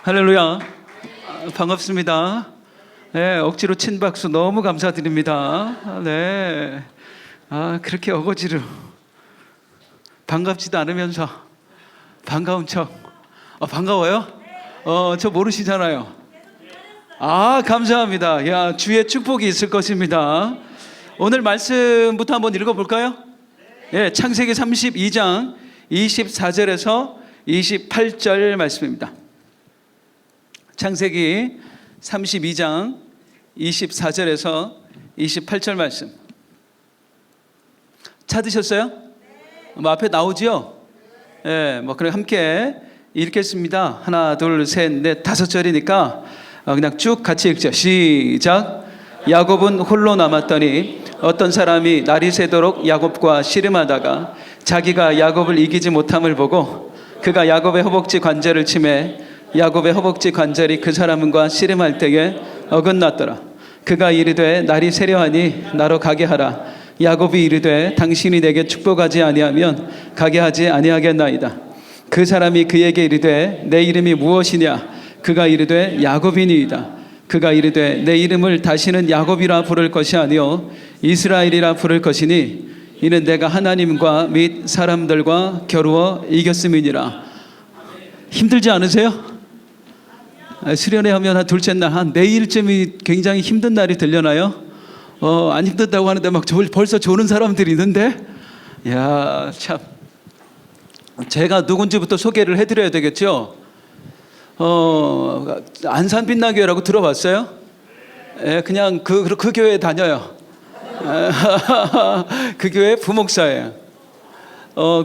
할렐루야. 반갑습니다. 네, 억지로 친 박수 너무 감사드립니다. 네. 그렇게 어거지로 반갑지도 않으면서 반가운 척. 반가워요? 저 모르시잖아요. 감사합니다. 야, 주의 축복이 있을 것입니다. 오늘 말씀부터 한번 읽어볼까요? 예, 창세기 32장 24절에서 28절 말씀입니다. 창세기 32장 24절에서 28절 말씀. 찾으셨어요? 앞에 나오지요? 예, 그럼 함께 읽겠습니다. 하나, 둘, 셋, 넷, 5절이니까 그냥 쭉 같이 읽죠. 시작. 야곱은 홀로 남았더니 어떤 사람이 날이 새도록 야곱과 씨름하다가 자기가 야곱을 이기지 못함을 보고 그가 야곱의 허벅지 관절을 치매 야곱의 허벅지 관절이 그 사람과 씨름할 때에 어긋났더라. 그가 이르되 날이 새려하니 나로 가게 하라. 야곱이 이르되 당신이 내게 축복하지 아니하면 가게 하지 아니하겠나이다. 그 사람이 그에게 이르되 내 이름이 무엇이냐? 그가 이르되 야곱이니이다. 그가 이르되 내 이름을 다시는 야곱이라 부를 것이 아니요 이스라엘이라 부를 것이니 이는 내가 하나님과 및 사람들과 겨루어 이겼음이니라. 힘들지 않으세요? 수련회 하면 둘째 날 한 내일쯤이 굉장히 힘든 날이 되려나요? 안 힘든다고 하는데 막 벌써 조는 사람들이 있는데, 야, 참. 제가 누군지부터 소개를 해드려야 되겠죠. 안산 빛나교회라고 들어봤어요? 예, 그냥 그 교회에 다녀요. 그 교회 부목사예요.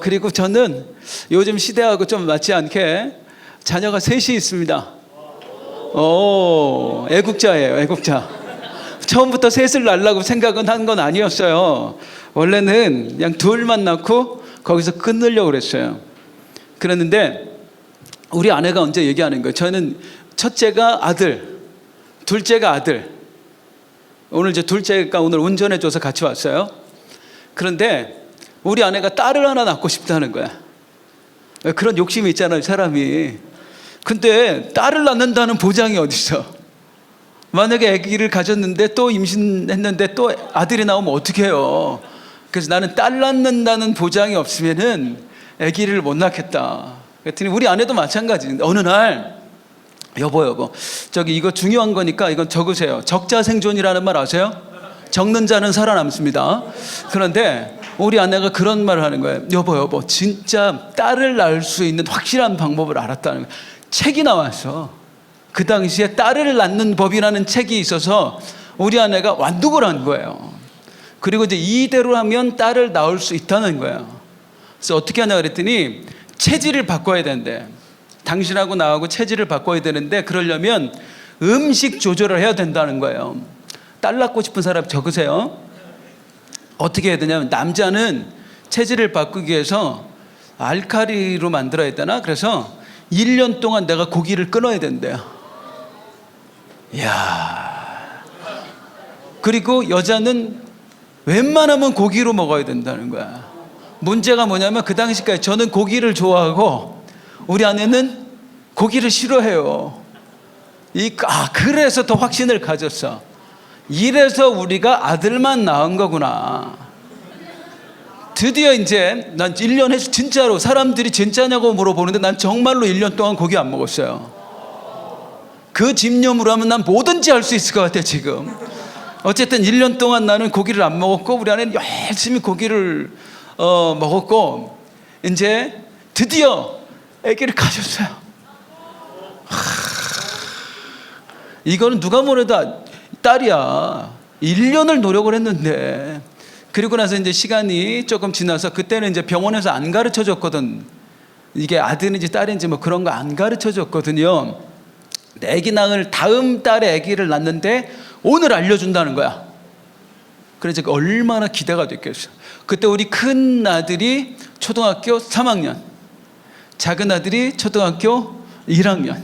그리고 저는 요즘 시대하고 좀 맞지 않게 자녀가 셋이 있습니다. 애국자예요, 애국자. 처음부터 셋을 낳으려고 생각은 한 건 아니었어요. 원래는 그냥 둘만 낳고 거기서 끊으려고 그랬어요. 그랬는데 우리 아내가 언제 얘기하는 거예요. 저는 첫째가 아들, 둘째가 아들. 오늘 이제 둘째가 오늘 운전해줘서 같이 왔어요. 그런데 우리 아내가 딸을 하나 낳고 싶다는 거야. 그런 욕심이 있잖아요, 사람이. 근데 딸을 낳는다는 보장이 어디 있어? 만약에 아기를 가졌는데 또 임신했는데 또 아들이 나오면 어떻게 해요? 그래서 나는 딸 낳는다는 보장이 없으면은 아기를 못 낳겠다. 그랬더니 우리 아내도 마찬가지인데 어느 날 여보 저기 이거 중요한 거니까 이건 적으세요. 적자생존이라는 말 아세요? 적는 자는 살아남습니다. 그런데 우리 아내가 그런 말을 하는 거예요. 여보 진짜 딸을 낳을 수 있는 확실한 방법을 알았다는 거예요. 책이 나왔어. 그 당시에 딸을 낳는 법이라는 책이 있어서 우리 아내가 완독을 한 거예요. 그리고 이제 이대로 하면 딸을 낳을 수 있다는 거예요. 그래서 어떻게 하냐 그랬더니 체질을 바꿔야 된대. 당신하고 나하고 체질을 바꿔야 되는데 그러려면 음식 조절을 해야 된다는 거예요. 딸 낳고 싶은 사람 적으세요. 어떻게 해야 되냐면 남자는 체질을 바꾸기 위해서 알칼리로 만들어야 되나? 그래서 1년 동안 내가 고기를 끊어야 된대요. 이야. 그리고 여자는 웬만하면 고기로 먹어야 된다는 거야. 문제가 뭐냐면 그 당시까지 저는 고기를 좋아하고 우리 아내는 고기를 싫어해요. 그래서 더 확신을 가졌어. 이래서 우리가 아들만 낳은 거구나. 드디어 이제 난 1년 해서 진짜로 사람들이 진짜냐고 물어보는데 난 정말로 1년 동안 고기 안 먹었어요. 그 집념으로 하면 난 뭐든지 할 수 있을 것 같아 지금. 어쨌든 1년 동안 나는 고기를 안 먹었고 우리 아내는 열심히 고기를 먹었고 이제 드디어 아기를 가졌어요. 이거는 누가 뭐래도 딸이야. 1년을 노력을 했는데. 그리고 나서 이제 시간이 조금 지나서 그때는 이제 병원에서 안 가르쳐 줬거든. 이게 아들인지 딸인지 뭐 그런 거 안 가르쳐 줬거든요. 아기 낳을 다음 달에 아기를 낳는데 오늘 알려준다는 거야. 그래서 얼마나 기대가 됐겠어. 그때 우리 큰 아들이 초등학교 3학년, 작은 아들이 초등학교 1학년.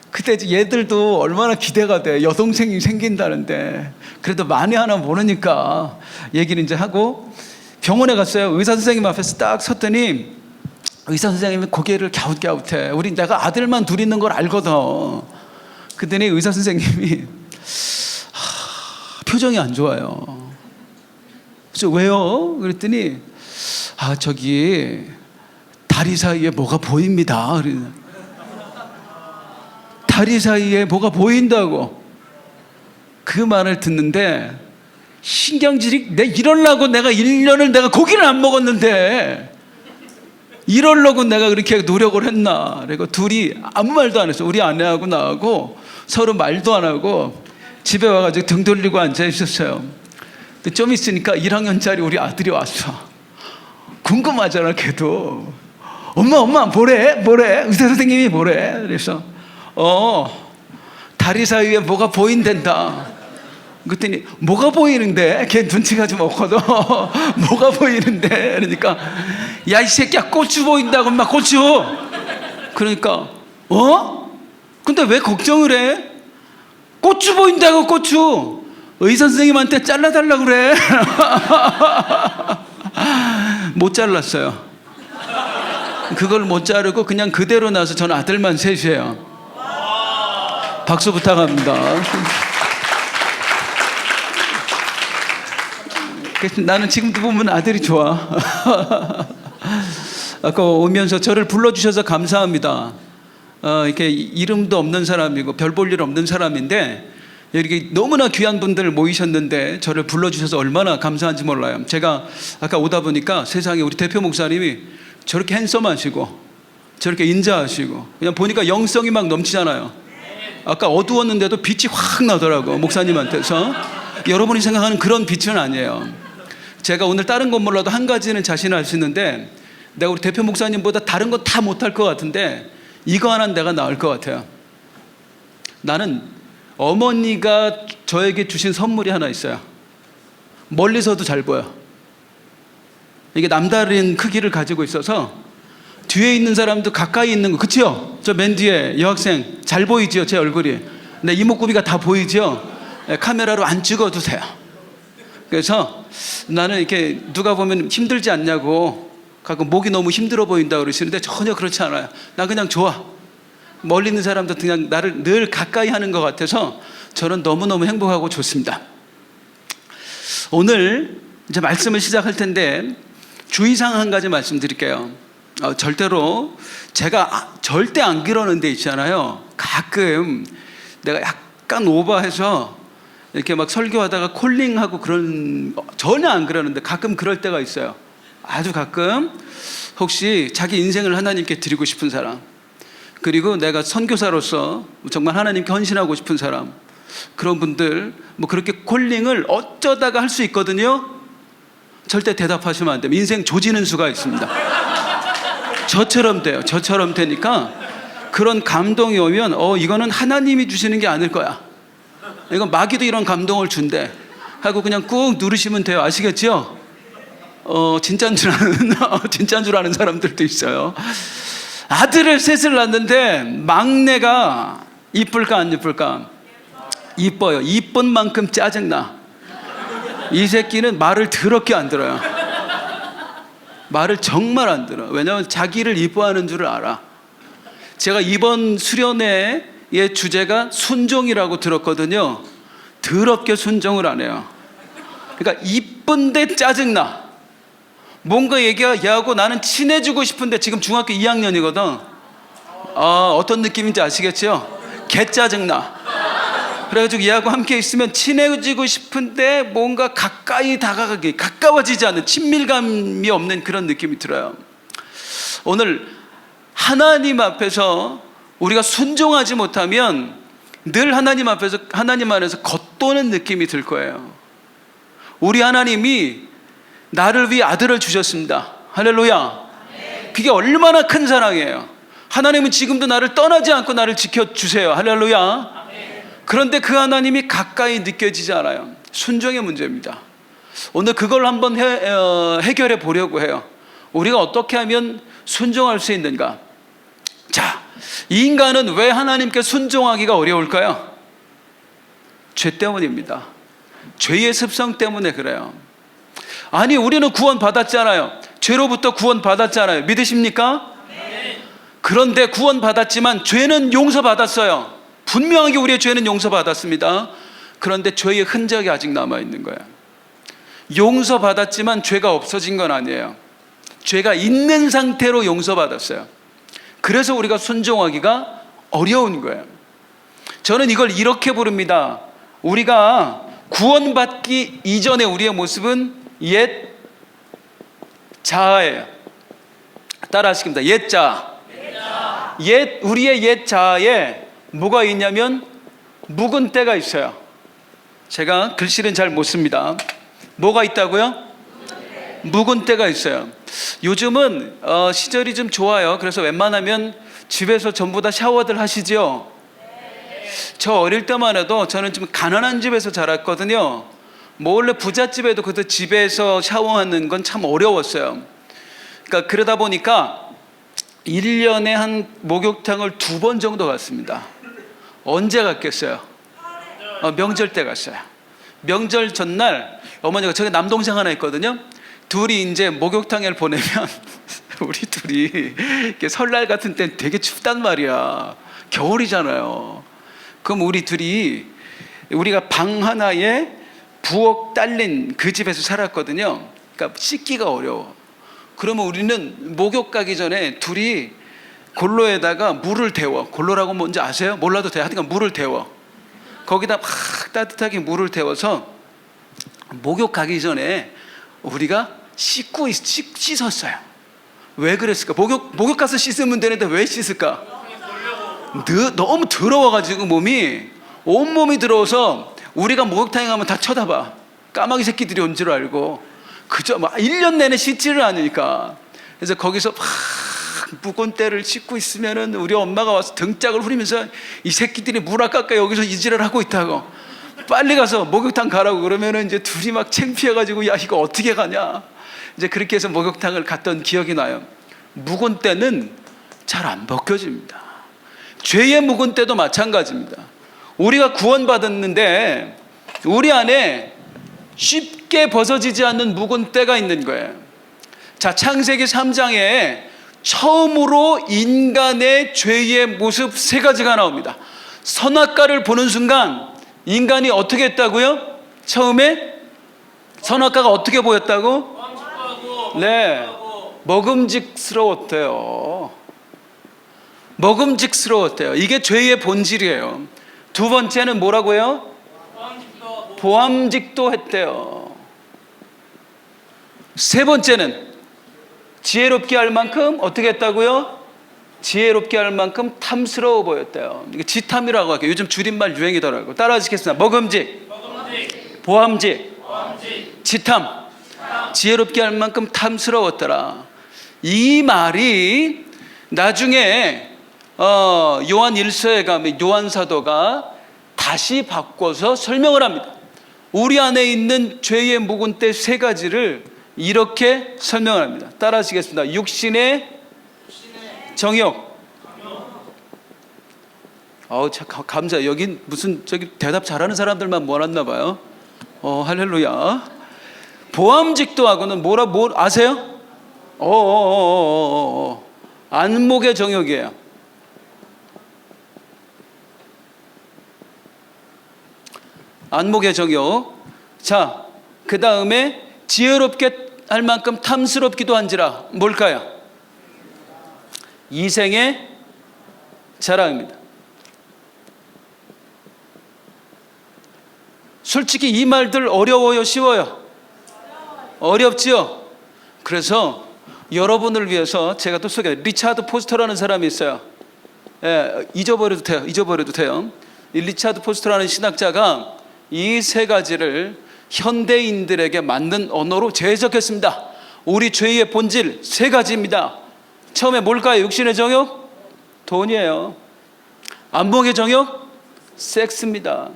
그때 이제 얘들도 얼마나 기대가 돼. 여동생이 생긴다는데. 그래도 만에 하나 모르니까 얘기를 이제 하고 병원에 갔어요. 의사 선생님 앞에서 딱 섰더니 의사 선생님이 고개를 갸웃갸웃해. 내가 아들만 둘 있는 걸 알거든. 그랬더니 의사 선생님이 표정이 안 좋아요. 그래서 왜요? 그랬더니 저기 다리 사이에 뭐가 보입니다. 다리 사이에 뭐가 보인다고. 그 말을 듣는데 신경질이, 이러려고 내가 1년을 내가 고기를 안 먹었는데 이러려고 내가 그렇게 노력을 했나. 그리고 둘이 아무 말도 안 했어. 우리 아내하고 나하고 서로 말도 안 하고 집에 와가지고 등 돌리고 앉아 있었어요. 근데 좀 있으니까 1학년짜리 우리 아들이 왔어. 궁금하잖아 걔도. 엄마 뭐래? 의사 선생님이 뭐래? 그래서 다리 사이에 뭐가 보인단다. 그랬더니 뭐가 보이는데? 걔 눈치가 좀 없거든. 뭐가 보이는데? 그러니까 야 이 새끼야 고추 보인다고. 막 고추. 그러니까 근데 왜 걱정을 해? 고추 보인다고. 고추 의사 선생님한테 잘라달라고 그래. 못 잘랐어요. 그걸 못 자르고 그냥 그대로 놔서 전 아들만 셋이에요. 박수 부탁합니다. 그래서 나는 지금도 보면 아들이 좋아. 아까 오면서 저를 불러주셔서 감사합니다. 이렇게 이름도 없는 사람이고 별 볼 일 없는 사람인데 이렇게 너무나 귀한 분들 모이셨는데 저를 불러주셔서 얼마나 감사한지 몰라요. 제가 아까 오다 보니까 세상에 우리 대표 목사님이 저렇게 핸섬하시고 저렇게 인자하시고 그냥 보니까 영성이 막 넘치잖아요. 아까 어두웠는데도 빛이 확 나더라고 목사님한테서. 여러분이 생각하는 그런 빛은 아니에요. 제가 오늘 다른 건 몰라도 한 가지는 자신할 수 있는데 내가 우리 대표 목사님보다 다른 건 다 못할 것 같은데 이거 하나는 내가 나을 것 같아요. 나는 어머니가 저에게 주신 선물이 하나 있어요. 멀리서도 잘 보여. 이게 남다른 크기를 가지고 있어서 뒤에 있는 사람도 가까이 있는 거, 그치요? 저 맨 뒤에 여학생 잘 보이지요? 제 얼굴이. 내 이목구비가 다 보이죠? 카메라로 안 찍어도 돼요. 그래서 나는 이렇게 누가 보면 힘들지 않냐고 가끔 목이 너무 힘들어 보인다고 그러시는데 전혀 그렇지 않아요. 나 그냥 좋아. 멀리 있는 사람도 그냥 나를 늘 가까이 하는 것 같아서 저는 너무너무 행복하고 좋습니다. 오늘 이제 말씀을 시작할 텐데 주의사항 한 가지 말씀드릴게요. 절대로 제가 절대 안 그러는 데 있잖아요. 가끔 내가 약간 오버해서 이렇게 막 설교하다가 콜링하고 그런, 전혀 안 그러는데 가끔 그럴 때가 있어요. 아주 가끔. 혹시 자기 인생을 하나님께 드리고 싶은 사람, 그리고 내가 선교사로서 정말 하나님께 헌신하고 싶은 사람, 그런 분들 뭐 그렇게 콜링을 어쩌다가 할 수 있거든요. 절대 대답하시면 안 됩니다. 인생 조지는 수가 있습니다. 저처럼 돼요. 저처럼 되니까 그런 감동이 오면 이거는 하나님이 주시는 게 아닐 거야. 이건 마귀도 이런 감동을 준대 하고 그냥 꾹 누르시면 돼요. 아시겠죠? 진짜인 줄 아는 진짜인 줄 아는 사람들도 있어요. 아들을 셋을 낳는데 막내가 이쁠까 안 이쁠까? 이뻐요. 이쁜 만큼 짜증나. 이 새끼는 말을 더럽게 안 들어요. 말을 정말 안 들어. 왜냐하면 자기를 이뻐하는 줄을 알아. 제가 이번 수련회의 주제가 순종이라고 들었거든요. 더럽게 순종을 안 해요. 그러니까 이쁜데 짜증나. 뭔가 얘기하고 나는 친해지고 싶은데 지금 중학교 2학년이거든. 어떤 느낌인지 아시겠죠? 개 짜증나. 그래가지고 얘하고 함께 있으면 친해지고 싶은데 뭔가 가까이 다가가기, 가까워지지 않는, 친밀감이 없는 그런 느낌이 들어요. 오늘 하나님 앞에서 우리가 순종하지 못하면 늘 하나님 앞에서, 하나님 안에서 겉도는 느낌이 들 거예요. 우리 하나님이 나를 위해 아들을 주셨습니다. 할렐루야. 그게 얼마나 큰 사랑이에요. 하나님은 지금도 나를 떠나지 않고 나를 지켜주세요. 할렐루야. 그런데 그 하나님이 가까이 느껴지지 않아요. 순종의 문제입니다. 오늘 그걸 한번 해결해 보려고 해요. 우리가 어떻게 하면 순종할 수 있는가? 자, 이 인간은 왜 하나님께 순종하기가 어려울까요? 죄 때문입니다. 죄의 습성 때문에 그래요. 아니, 우리는 구원 받았잖아요. 죄로부터 구원 받았잖아요. 믿으십니까? 그런데 구원 받았지만 죄는 용서받았어요. 분명하게 우리의 죄는 용서받았습니다. 그런데 죄의 흔적이 아직 남아있는 거예요. 용서받았지만 죄가 없어진 건 아니에요. 죄가 있는 상태로 용서받았어요. 그래서 우리가 순종하기가 어려운 거예요. 저는 이걸 이렇게 부릅니다. 우리가 구원받기 이전의 우리의 모습은 옛 자아예요. 따라 하시겠습니다. 옛 자아. 우리의 옛 자아에 뭐가 있냐면 묵은 때가 있어요. 제가 글씨는 잘 못 씁니다. 뭐가 있다고요? 묵은 때가 있어요. 요즘은 시절이 좀 좋아요. 그래서 웬만하면 집에서 전부 다 샤워들 하시죠. 저 어릴 때만 해도 저는 좀 가난한 집에서 자랐거든요. 뭐 원래 부잣집에도 그래도 집에서 샤워하는 건 참 어려웠어요. 그러니까 그러다 보니까 1년에 한 목욕탕을 2번 정도 갔습니다. 언제 갔겠어요? 명절 때 갔어요. 명절 전날 어머니가, 저기 남동생 하나 있거든요. 둘이 이제 목욕탕에 보내면 우리 둘이 이렇게 설날 같은 땐 되게 춥단 말이야. 겨울이잖아요. 그럼 우리가 방 하나에 부엌 딸린 그 집에서 살았거든요. 그러니까 씻기가 어려워. 그러면 우리는 목욕 가기 전에 둘이 골로에다가 물을 데워. 골로라고 뭔지 아세요? 몰라도 돼. 하여튼 물을 데워. 거기다 막 따뜻하게 물을 데워서 목욕 가기 전에 우리가 씻었어요. 왜 그랬을까? 목욕 가서 씻으면 되는데 왜 씻을까? 너무 더러워가지고 온몸이 더러워서 우리가 목욕탕에 가면 다 쳐다봐. 까마귀 새끼들이 온 줄 알고. 그저 막 1년 내내 씻지를 않으니까. 그래서 거기서 막 묵은 때를 씻고 있으면은 우리 엄마가 와서 등짝을 후리면서 이 새끼들이 물 아깝까 여기서 이지랄 하고 있다고. 빨리 가서 목욕탕 가라고. 그러면은 이제 둘이 막 창피해가지고, 야, 이거 어떻게 가냐. 이제 그렇게 해서 목욕탕을 갔던 기억이 나요. 묵은 때는 잘 안 벗겨집니다. 죄의 묵은 때도 마찬가지입니다. 우리가 구원받았는데 우리 안에 쉽게 벗어지지 않는 묵은 때가 있는 거예요. 자, 창세기 3장에 처음으로 인간의 죄의 모습 3가지가 나옵니다. 선악과를 보는 순간 인간이 어떻게 했다고요? 처음에 선악과가 어떻게 보였다고? 네, 먹음직스러웠대요. 먹음직스러웠대요. 이게 죄의 본질이에요. 두 번째는 뭐라고요? 보암직도 했대요. 세 번째는 지혜롭게 할 만큼 어떻게 했다고요? 지혜롭게 할 만큼 탐스러워 보였대요. 이게 지탐이라고 할게요. 요즘 줄임말 유행이더라고요. 따라하시겠습니다. 먹음직, 보암직, 지탐. 지혜롭게 할 만큼 탐스러웠더라. 이 말이 나중에 요한 1서에 가면 요한 사도가 다시 바꿔서 설명을 합니다. 우리 안에 있는 죄의 묵은 때 3가지를 이렇게 설명을 합니다. 따라 하시겠습니다. 육신의 정욕. 감사. 여긴 무슨 대답 잘하는 사람들만 모았나 봐요. 할렐루야. 보암직도 하고는 뭐 아세요? 안목의 정욕이에요. 안목의 정욕. 자, 그 다음에 지혜롭게 할 만큼 탐스럽기도 한지라. 뭘까요? 이생의 자랑입니다. 솔직히 이 말들 어려워요, 쉬워요? 어렵지요? 그래서 여러분을 위해서 제가 또 소개해요. 리차드 포스터라는 사람이 있어요. 잊어버려도 돼요. 이 리차드 포스터라는 신학자가 이 3가지를 현대인들에게 맞는 언어로 재해석했습니다. 우리 죄의 본질 3가지입니다. 처음에 뭘까요? 육신의 정욕? 돈이에요. 안목의 정욕? 섹스입니다.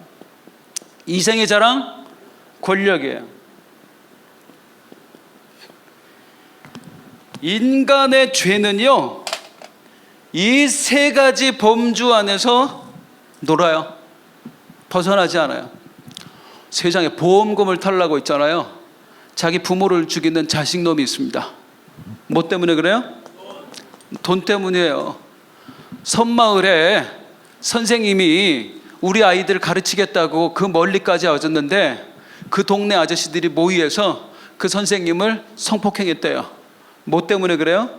이생의 자랑? 권력이에요. 인간의 죄는요, 이 3가지 범주 안에서 놀아요. 벗어나지 않아요. 세상에 보험금을 타려고 있잖아요. 자기 부모를 죽이는 자식놈이 있습니다. 뭐 때문에 그래요? 돈 때문이에요. 섬마을에 선생님이 우리 아이들 가르치겠다고 그 멀리까지 와줬는데 그 동네 아저씨들이 모의해서 그 선생님을 성폭행했대요. 뭐 때문에 그래요?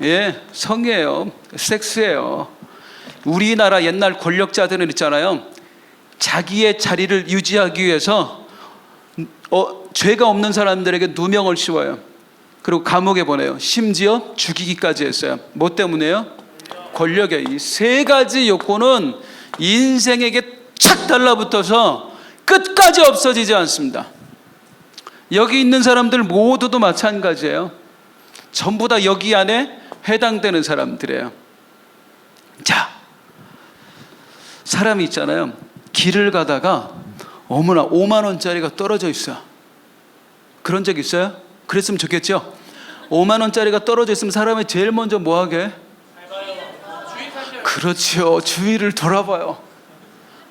예, 성이에요. 섹스예요. 우리나라 옛날 권력자들은 있잖아요. 자기의 자리를 유지하기 위해서 죄가 없는 사람들에게 누명을 씌워요. 그리고 감옥에 보내요. 심지어 죽이기까지 했어요. 뭐 때문에요? 권력의 이 세 가지 요건은 인생에게 착 달라붙어서 끝까지 없어지지 않습니다. 여기 있는 사람들 모두도 마찬가지예요. 전부 다 여기 안에 해당되는 사람들이에요. 자, 사람이 있잖아요. 길을 가다가 어머나 5만 원짜리가 떨어져 있어. 그런 적 있어요? 그랬으면 좋겠죠? 5만 원짜리가 떨어져 있으면 사람이 제일 먼저 뭐 하게? 그렇죠. 주위를 돌아봐요.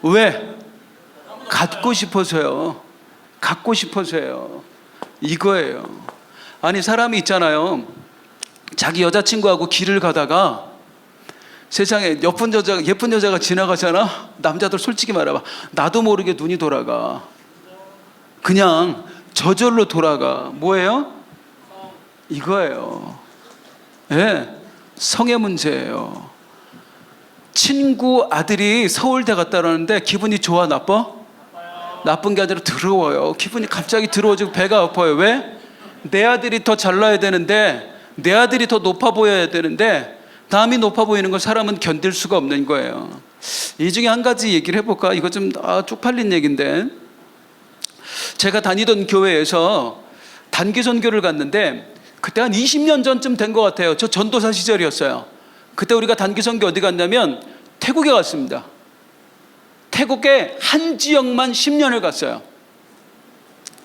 왜? 갖고 싶어서요. 갖고 싶어서요. 이거예요. 아니, 사람이 있잖아요. 자기 여자친구하고 길을 가다가 세상에 예쁜 여자가 지나가잖아. 남자들 솔직히 말해봐. 나도 모르게 눈이 돌아가. 그냥 저절로 돌아가. 뭐예요? 이거예요. 예, 성의 문제예요. 친구 아들이 서울대 갔다 오는데 기분이 좋아, 나빠? 나쁜 게 아니라 더러워요. 기분이 갑자기 더러워지고 배가 아파요. 왜? 내 아들이 더 잘나야 되는데, 내 아들이 더 높아 보여야 되는데 남이 높아 보이는 걸 사람은 견딜 수가 없는 거예요. 이 중에 한 가지 얘기를 해볼까? 이거 좀 쪽팔린 얘기인데, 제가 다니던 교회에서 단기 선교를 갔는데 그때 한 20년 전쯤 된 것 같아요. 저 전도사 시절이었어요. 그때 우리가 단기 선교 어디 갔냐면 태국에 갔습니다. 태국에 한 지역만 10년을 갔어요.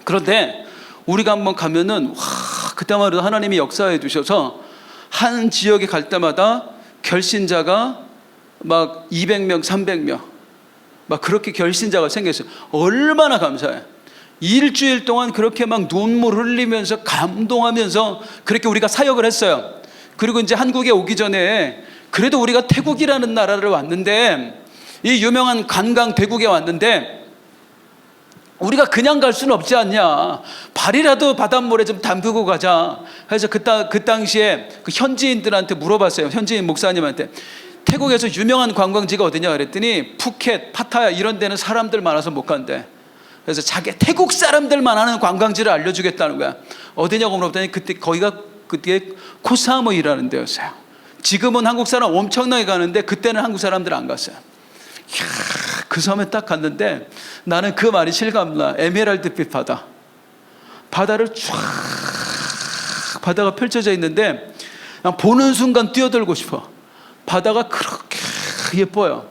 그런데 우리가 한번 가면은 그때만 해도 하나님이 역사해 주셔서 한 지역에 갈 때마다 결신자가 막 200명, 300명 막 그렇게 결신자가 생겼어요. 얼마나 감사해. 일주일 동안 그렇게 막 눈물 흘리면서 감동하면서 그렇게 우리가 사역을 했어요. 그리고 이제 한국에 오기 전에 그래도 우리가 태국이라는 나라를 왔는데, 이 유명한 관광 대국에 왔는데 우리가 그냥 갈 수는 없지 않냐. 발이라도 바닷물에 좀 담그고 가자. 그래서 그 당시에 그 현지인들한테 물어봤어요. 현지인 목사님한테. 태국에서 유명한 관광지가 어디냐 그랬더니 푸켓, 파타야 이런 데는 사람들 많아서 못 간대. 그래서 자기 태국 사람들만 아는 관광지를 알려주겠다는 거야. 어디냐고 물어봤더니 그때 코사무이라는 데였어요. 지금은 한국 사람 엄청나게 가는데 그때는 한국 사람들 안 갔어요. 이야, 그 섬에 딱 갔는데 나는 그 말이 실감나. 에메랄드빛 바다. 바다를 쫙, 바다가 펼쳐져 있는데 그냥 보는 순간 뛰어들고 싶어. 바다가 그렇게 예뻐요.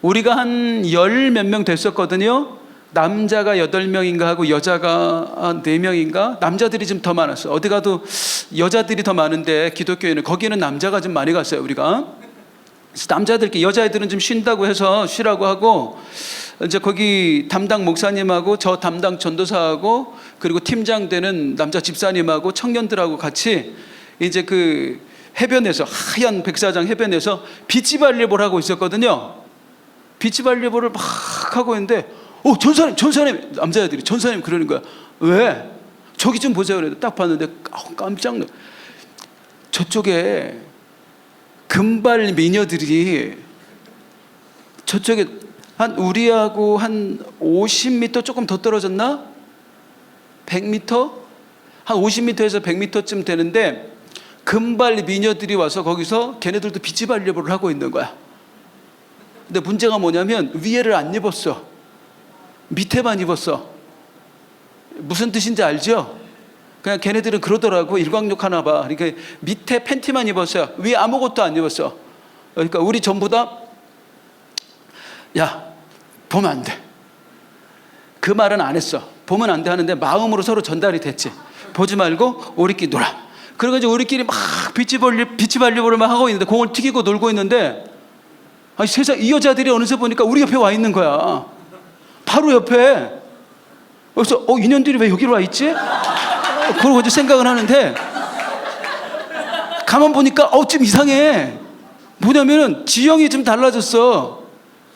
우리가 한 열 몇 명 됐었거든요. 남자가 8명인가 하고 여자가 한 4명인가? 남자들이 좀 더 많았어. 어디 가도 여자들이 더 많은데 기독교회는 거기는 남자가 좀 많이 갔어요. 우리가. 그래서 남자들끼리, 여자애들은 좀 쉰다고 해서 쉬라고 하고, 이제 거기 담당 목사님하고 저 담당 전도사하고 그리고 팀장 되는 남자 집사님하고 청년들하고 같이 이제 그 해변에서, 하얀 백사장 해변에서 비치발리볼 하고 있었거든요. 비치발리볼을 막 하고 있는데 전사님, 남자애들이 전사님 그러는 거야. 왜? 저기 좀 보세요. 그래도 딱 봤는데 깜짝 놀라. 저쪽에 금발 미녀들이, 저쪽에 한 우리하고 한 50m 조금 더 떨어졌나? 100m? 한 50m에서 100m쯤 되는데 금발 미녀들이 와서 거기서 걔네들도 비치발리볼을 하고 있는 거야. 근데 문제가 뭐냐면 위에를 안 입었어. 밑에만 입었어. 무슨 뜻인지 알죠? 그냥 걔네들은 그러더라고. 일광욕 하나 봐. 그러니까 밑에 팬티만 입었어요. 위에 아무것도 안 입었어. 그러니까 우리 전부 다 야, 보면 안 돼. 그 말은 안 했어. 보면 안 돼 하는데 마음으로 서로 전달이 됐지. 보지 말고 우리끼리 놀아. 그래가지고 우리끼리 막 비치발리볼을 막 하고 있는데, 공을 튀기고 놀고 있는데, 아니 세상, 이 여자들이 어느새 보니까 우리 옆에 와 있는 거야. 바로 옆에. 그래서 인연들이 왜 여기로 와 있지? 그러고 이제 생각을 하는데 가만 보니까 좀 이상해. 뭐냐면은 지형이 좀 달라졌어.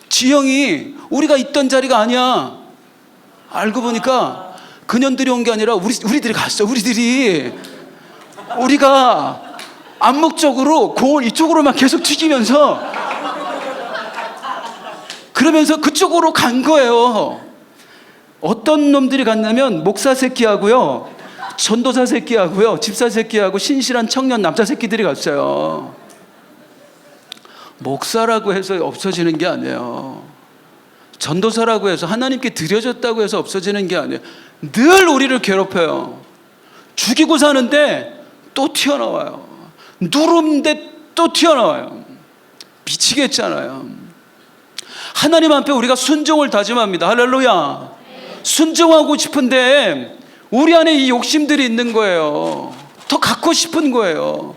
지형이 우리가 있던 자리가 아니야. 알고 보니까 그년들이 온 게 아니라 우리들이 갔어. 우리가 암묵적으로 공을 이쪽으로만 계속 튀기면서 그러면서 그쪽으로 간 거예요. 어떤 놈들이 갔냐면 목사 새끼하고요, 전도사 새끼하고요, 집사 새끼하고 신실한 청년 남자 새끼들이 갔어요. 목사라고 해서 없어지는 게 아니에요. 전도사라고 해서 하나님께 드려졌다고 해서 없어지는 게 아니에요. 늘 우리를 괴롭혀요. 죽이고 사는데 또 튀어나와요. 누르는데 또 튀어나와요. 미치겠잖아요. 하나님 앞에 우리가 순종을 다짐합니다. 할렐루야. 순종하고 싶은데 우리 안에 이 욕심들이 있는 거예요. 더 갖고 싶은 거예요.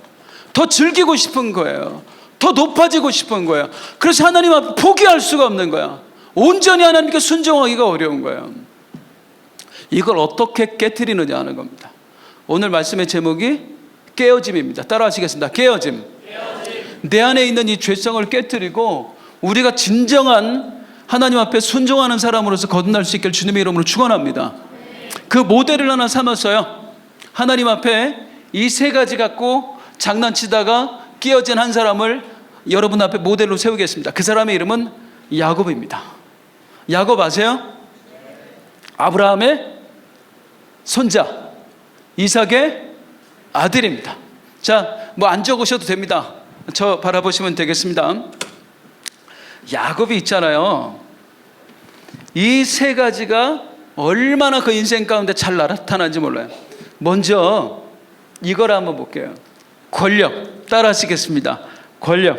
더 즐기고 싶은 거예요. 더 높아지고 싶은 거예요. 그래서 하나님 앞에 포기할 수가 없는 거야. 온전히 하나님께 순종하기가 어려운 거예요. 이걸 어떻게 깨트리느냐 하는 겁니다. 오늘 말씀의 제목이 깨어짐입니다. 따라하시겠습니다. 깨어짐. 내 안에 있는 이 죄성을 깨트리고 우리가 진정한 하나님 앞에 순종하는 사람으로서 거듭날 수 있기를 주님의 이름으로 축원합니다. 그 모델을 하나 삼았어요. 하나님 앞에 이 세 가지 갖고 장난치다가 깨어진 한 사람을 여러분 앞에 모델로 세우겠습니다. 그 사람의 이름은 야곱입니다. 야곱 아세요? 아브라함의 손자, 이삭의 아들입니다. 자, 안 적으셔도 됩니다. 저 바라보시면 되겠습니다. 야곱이 있잖아요. 이 세 가지가 얼마나 그 인생 가운데 잘 나타나는지 몰라요. 먼저 이걸 한번 볼게요. 권력. 따라하시겠습니다. 권력.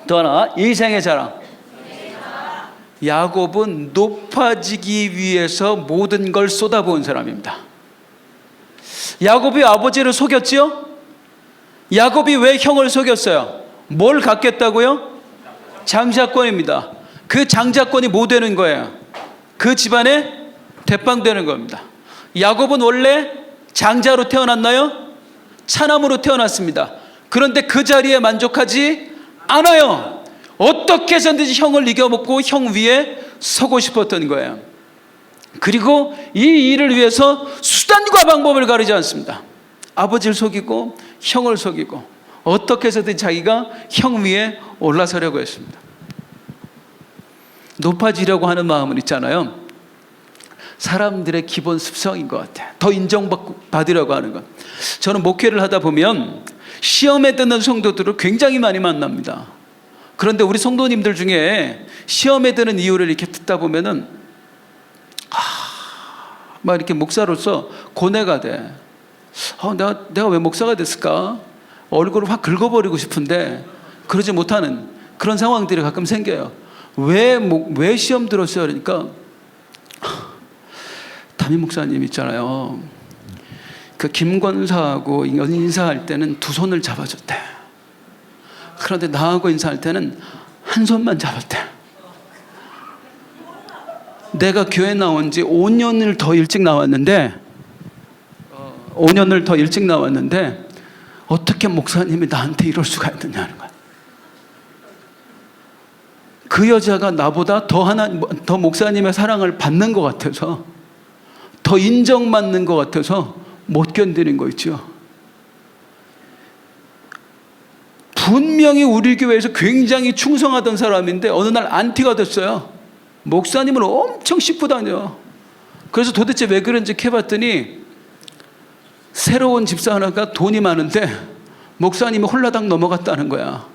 또 하나, 인생의 자랑. 야곱은 높아지기 위해서 모든 걸 쏟아부은 사람입니다. 야곱이 아버지를 속였지요? 야곱이 왜 형을 속였어요? 뭘 갖겠다고요? 장자권입니다. 그 장자권이 뭐 되는 거예요? 그 집안에 대빵되는 겁니다. 야곱은 원래 장자로 태어났나요? 차남으로 태어났습니다. 그런데 그 자리에 만족하지 않아요. 어떻게 해서든지 형을 이겨먹고 형 위에 서고 싶었던 거예요. 그리고 이 일을 위해서 수단과 방법을 가리지 않습니다. 아버지를 속이고 형을 속이고 어떻게 해서든 자기가 형 위에 올라서려고 했습니다. 높아지려고 하는 마음은 있잖아요. 사람들의 기본 습성인 것 같아요. 더 인정받으려고 하는 것. 저는 목회를 하다 보면 시험에 드는 성도들을 굉장히 많이 만납니다. 그런데 우리 성도님들 중에 시험에 드는 이유를 이렇게 듣다 보면은 막 이렇게 목사로서 고뇌가 돼. 내가 왜 목사가 됐을까? 얼굴을 확 긁어버리고 싶은데 그러지 못하는 그런 상황들이 가끔 생겨요. 왜 시험 들었어요? 그러니까 담임 목사님 있잖아요. 그 김권사하고 인사할 때는 두 손을 잡아줬대. 그런데 나하고 인사할 때는 한 손만 잡았대. 내가 교회 나온 지 5년을 더 일찍 나왔는데 어떻게 목사님이 나한테 이럴 수가 있느냐는 거야. 그 여자가 나보다 더 목사님의 사랑을 받는 것 같아서, 더 인정받는 것 같아서 못 견디는 거 있죠. 분명히 우리 교회에서 굉장히 충성하던 사람인데 어느 날 안티가 됐어요. 목사님을 엄청 씹고 다녀. 그래서 도대체 왜 그런지 캐봤더니 새로운 집사 하나가 돈이 많은데 목사님이 홀라당 넘어갔다는 거야.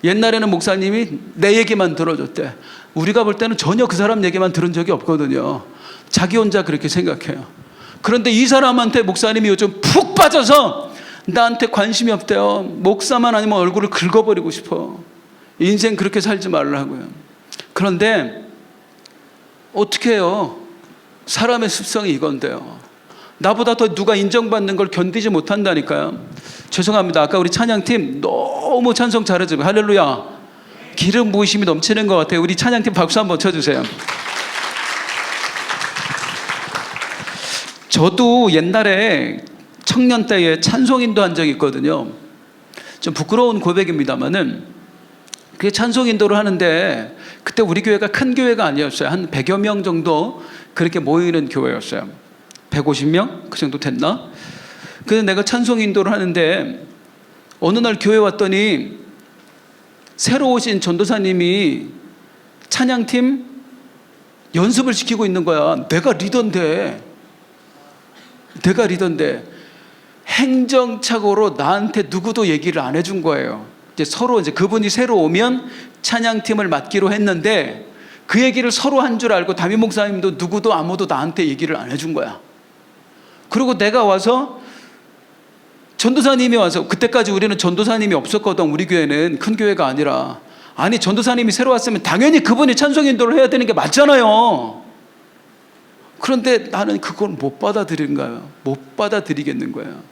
옛날에는 목사님이 내 얘기만 들어줬대. 우리가 볼 때는 전혀 그 사람 얘기만 들은 적이 없거든요. 자기 혼자 그렇게 생각해요. 그런데 이 사람한테 목사님이 요즘 푹 빠져서 나한테 관심이 없대요. 목사만 아니면 얼굴을 긁어버리고 싶어. 인생 그렇게 살지 말라고요. 그런데 어떻게 해요? 사람의 습성이 이건데요. 나보다 더 누가 인정받는 걸 견디지 못한다니까요. 죄송합니다. 아까 우리 찬양팀 너무 찬송 잘해주고 할렐루야. 기름 부으심이 넘치는 것 같아요. 우리 찬양팀 박수 한번 쳐주세요. 저도 옛날에 청년 때에 찬송인도 한 적이 있거든요. 좀 부끄러운 고백입니다만은 그게 찬송인도를 하는데 그때 우리 교회가 큰 교회가 아니었어요. 한 100여 명 정도 그렇게 모이는 교회였어요. 150명? 그 정도 됐나? 그래서 내가 찬송인도를 하는데 어느 날 교회 왔더니 새로 오신 전도사님이 찬양팀 연습을 시키고 있는 거야. 내가 리더인데 행정착오로 나한테 누구도 얘기를 안 해준 거예요. 이제 그분이 새로 오면 찬양팀을 맡기로 했는데 그 얘기를 서로 한 줄 알고 담임 목사님도 누구도 아무도 나한테 얘기를 안 해준 거야. 그리고 내가 와서 전도사님이 와서, 그때까지 우리는 전도사님이 없었거든. 우리 교회는 큰 교회가 아니라. 아니, 전도사님이 새로 왔으면 당연히 그분이 찬송 인도를 해야 되는 게 맞잖아요. 그런데 나는 그걸 못 받아들이겠는 거예요.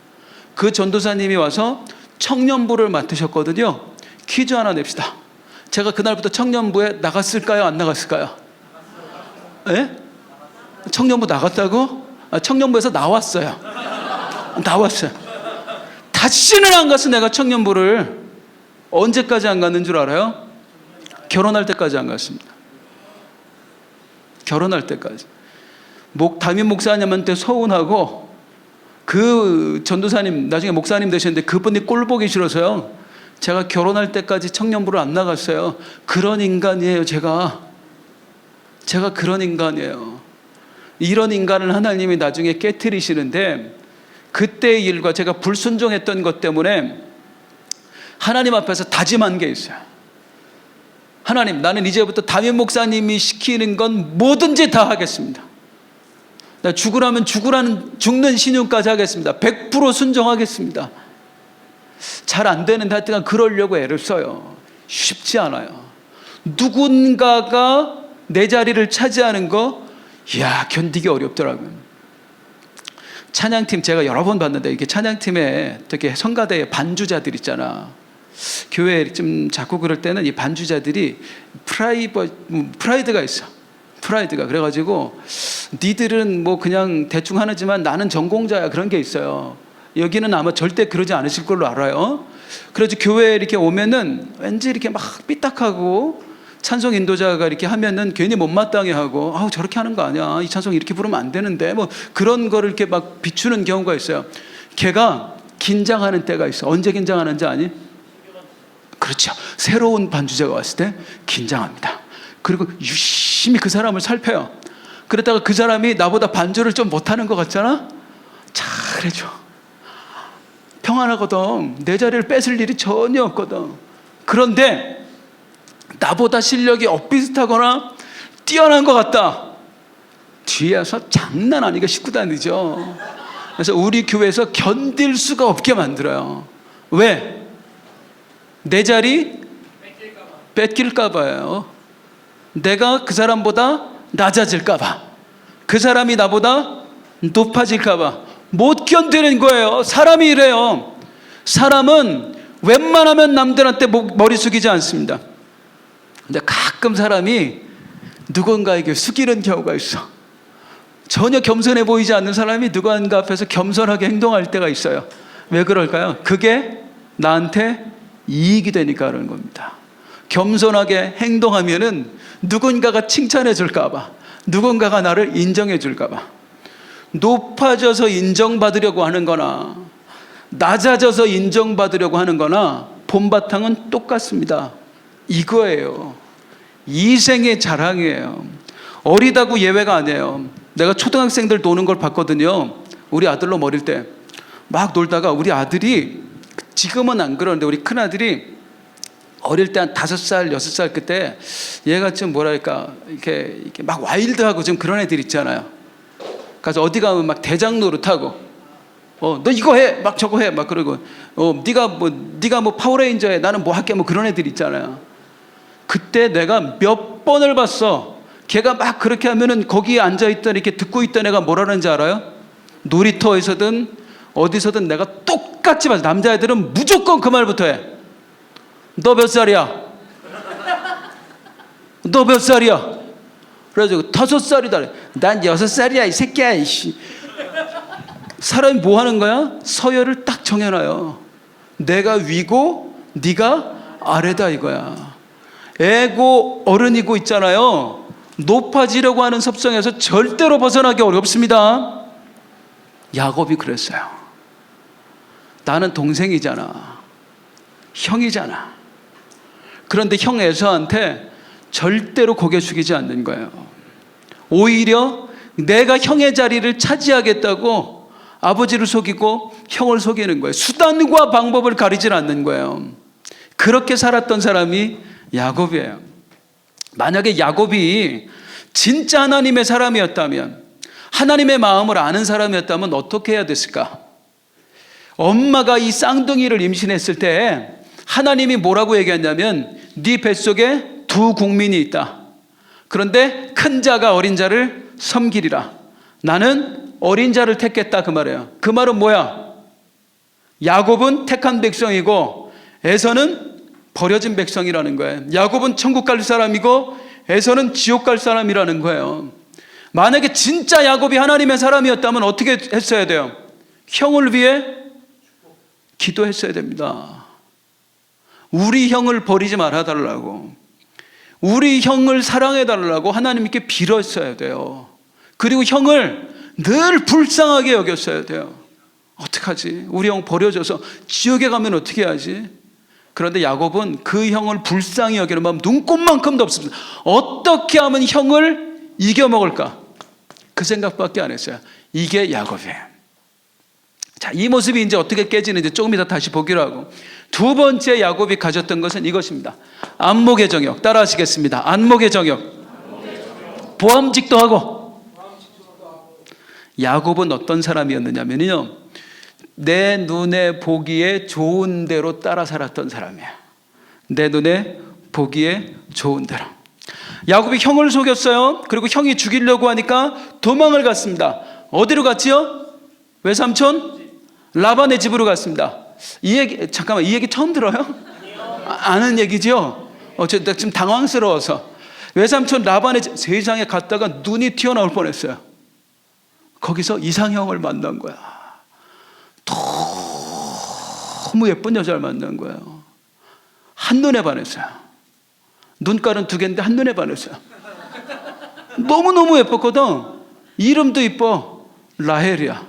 그 전도사님이 와서 청년부를 맡으셨거든요. 퀴즈 하나 냅시다. 제가 그날부터 청년부에 나갔을까요? 안 나갔을까요? 예? 청년부 나갔다고? 청년부에서 나왔어요. 다시는 안 갔어. 내가 청년부를. 언제까지 안 갔는 줄 알아요? 결혼할 때까지 안 갔습니다. 결혼할 때까지. 담임 목사님한테 서운하고, 그 전도사님 나중에 목사님 되셨는데 그분이 꼴 보기 싫어서요, 제가 결혼할 때까지 청년부를 안 나갔어요. 그런 인간이에요. 제가 그런 인간이에요. 이런 인간을 하나님이 나중에 깨트리시는데, 그때의 일과 제가 불순종했던 것 때문에 하나님 앞에서 다짐한 게 있어요. 하나님, 나는 이제부터 담임 목사님이 시키는 건 뭐든지 다 하겠습니다. 나 죽으라면 죽는 신용까지 하겠습니다. 100% 순종하겠습니다. 잘 안 되는데 하여튼 그러려고 애를 써요. 쉽지 않아요. 누군가가 내 자리를 차지하는 거, 이야, 견디기 어렵더라고요. 찬양팀 제가 여러 번 봤는데, 이게 찬양팀에 되게 성가대에 반주자들 있잖아. 교회 좀 자꾸 그럴 때는 이 반주자들이 프라이드가 있어. 프라이드가. 그래가지고 니들은 뭐 그냥 대충 하지만 나는 전공자야, 그런 게 있어요. 여기는 아마 절대 그러지 않으실 걸로 알아요. 그래서 교회에 이렇게 오면은 왠지 이렇게 막 삐딱하고, 찬송 인도자가 이렇게 하면은 괜히 못마땅해 하고, 저렇게 하는 거 아니야, 이 찬송 이렇게 부르면 안 되는데, 뭐 그런 거를 이렇게 막 비추는 경우가 있어요. 걔가 긴장하는 때가 있어. 언제 긴장하는지 아니? 그렇죠. 새로운 반주자가 왔을 때 긴장합니다. 그리고 유심히 그 사람을 살펴요. 그러다가 그 사람이 나보다 반주를 좀 못하는 것 같잖아? 잘해줘. 평안하거든. 내 자리를 뺏을 일이 전혀 없거든. 그런데 나보다 실력이 엇비슷하거나 뛰어난 것 같다. 뒤에서 장난 아니게 싣고 다니죠. 그래서 우리 교회에서 견딜 수가 없게 만들어요. 왜? 내 자리 뺏길까 봐요. 내가 그 사람보다 낮아질까 봐. 그 사람이 나보다 높아질까 봐. 못 견디는 거예요. 사람이 이래요. 사람은 웬만하면 남들한테 머리 숙이지 않습니다. 근데 가끔 사람이 누군가에게 숙이는 경우가 있어. 전혀 겸손해 보이지 않는 사람이 누군가 앞에서 겸손하게 행동할 때가 있어요. 왜 그럴까요? 그게 나한테 이익이 되니까 그러는 겁니다. 겸손하게 행동하면은 누군가가 칭찬해 줄까 봐, 누군가가 나를 인정해 줄까 봐. 높아져서 인정받으려고 하는 거나 낮아져서 인정받으려고 하는 거나 본바탕은 똑같습니다. 이거예요. 이생의 자랑이에요. 어리다고 예외가 아니에요. 내가 초등학생들 노는 걸 봤거든요. 우리 아들로 어릴 때 막 놀다가, 우리 아들이, 지금은 안 그러는데 우리 큰아들이 어릴 때 한 5살, 6살 그때 얘가 좀 뭐랄까 이렇게 막 와일드하고 좀 그런 애들 있잖아요. 가서 어디 가면 막 대장 노릇하고, 너 이거 해, 막 저거 해, 막 그러고, 네가 뭐 파워레인저 해, 나는 뭐 할게, 뭐 그런 애들 있잖아요. 그때 내가 몇 번을 봤어. 걔가 막 그렇게 하면은 거기에 앉아있던, 이렇게 듣고 있던 애가 뭐라는지 알아요? 놀이터에서든 어디서든 내가 똑같이 봤어. 남자애들은 무조건 그 말부터 해. 너 몇 살이야? 너 몇 살이야? 그래가지고 5살이다. 난 6살이야 이 새끼야. 이씨. 사람이 뭐 하는 거야? 서열을 딱 정해놔요. 내가 위고 네가 아래다 이거야. 애고 어른이고 있잖아요. 높아지려고 하는 섭성에서 절대로 벗어나기 어렵습니다. 야곱이 그랬어요. 나는 동생이잖아, 형이잖아. 그런데 형 에서한테 절대로 고개 숙이지 않는 거예요. 오히려 내가 형의 자리를 차지하겠다고 아버지를 속이고 형을 속이는 거예요. 수단과 방법을 가리질 않는 거예요. 그렇게 살았던 사람이 야곱이에요. 만약에 야곱이 진짜 하나님의 사람이었다면, 하나님의 마음을 아는 사람이었다면 어떻게 해야 됐을까? 엄마가 이 쌍둥이를 임신했을 때 하나님이 뭐라고 얘기했냐면, 네 뱃속에 두 국민이 있다. 그런데 큰 자가 어린 자를 섬기리라. 나는 어린 자를 택했다 그 말이에요. 그 말은 뭐야? 야곱은 택한 백성이고 에서는 버려진 백성이라는 거예요. 야곱은 천국 갈 사람이고 에서는 지옥 갈 사람이라는 거예요. 만약에 진짜 야곱이 하나님의 사람이었다면 어떻게 했어야 돼요? 형을 위해 기도했어야 됩니다. 우리 형을 버리지 말아달라고, 우리 형을 사랑해달라고 하나님께 빌었어야 돼요. 그리고 형을 늘 불쌍하게 여겼어야 돼요. 어떡하지? 우리 형 버려져서 지옥에 가면 어떻게 하지? 그런데 야곱은 그 형을 불쌍히 여기는 마음 눈꼽만큼도 없습니다. 어떻게 하면 형을 이겨먹을까? 그 생각밖에 안 했어요. 이게 야곱이에요. 자, 이 모습이 이제 어떻게 깨지는지 조금 이따 다시 보기로 하고, 두 번째 야곱이 가졌던 것은 이것입니다. 안목의 정욕. 따라 하시겠습니다. 안목의 정욕. 보암직도 하고. 야곱은 어떤 사람이었느냐면요, 내 눈에 보기에 좋은 대로 따라 살았던 사람이에요. 내 눈에 보기에 좋은 대로. 야곱이 형을 속였어요. 그리고 형이 죽이려고 하니까 도망을 갔습니다. 어디로 갔지요? 외삼촌 라반의 집으로 갔습니다. 이 얘기, 잠깐만, 이 얘기 처음 들어요? 아는 얘기죠? 나 지금 당황스러워서. 외삼촌 라반의 집, 세상에 갔다가 눈이 튀어나올 뻔했어요. 거기서 이상형을 만난 거야. 너무 예쁜 여자를 만난 거예요. 한눈에 반했어요. 눈깔은 두 개인데 한눈에 반했어요. 너무너무 예뻤거든. 이름도 이뻐. 라헬이야. 이야,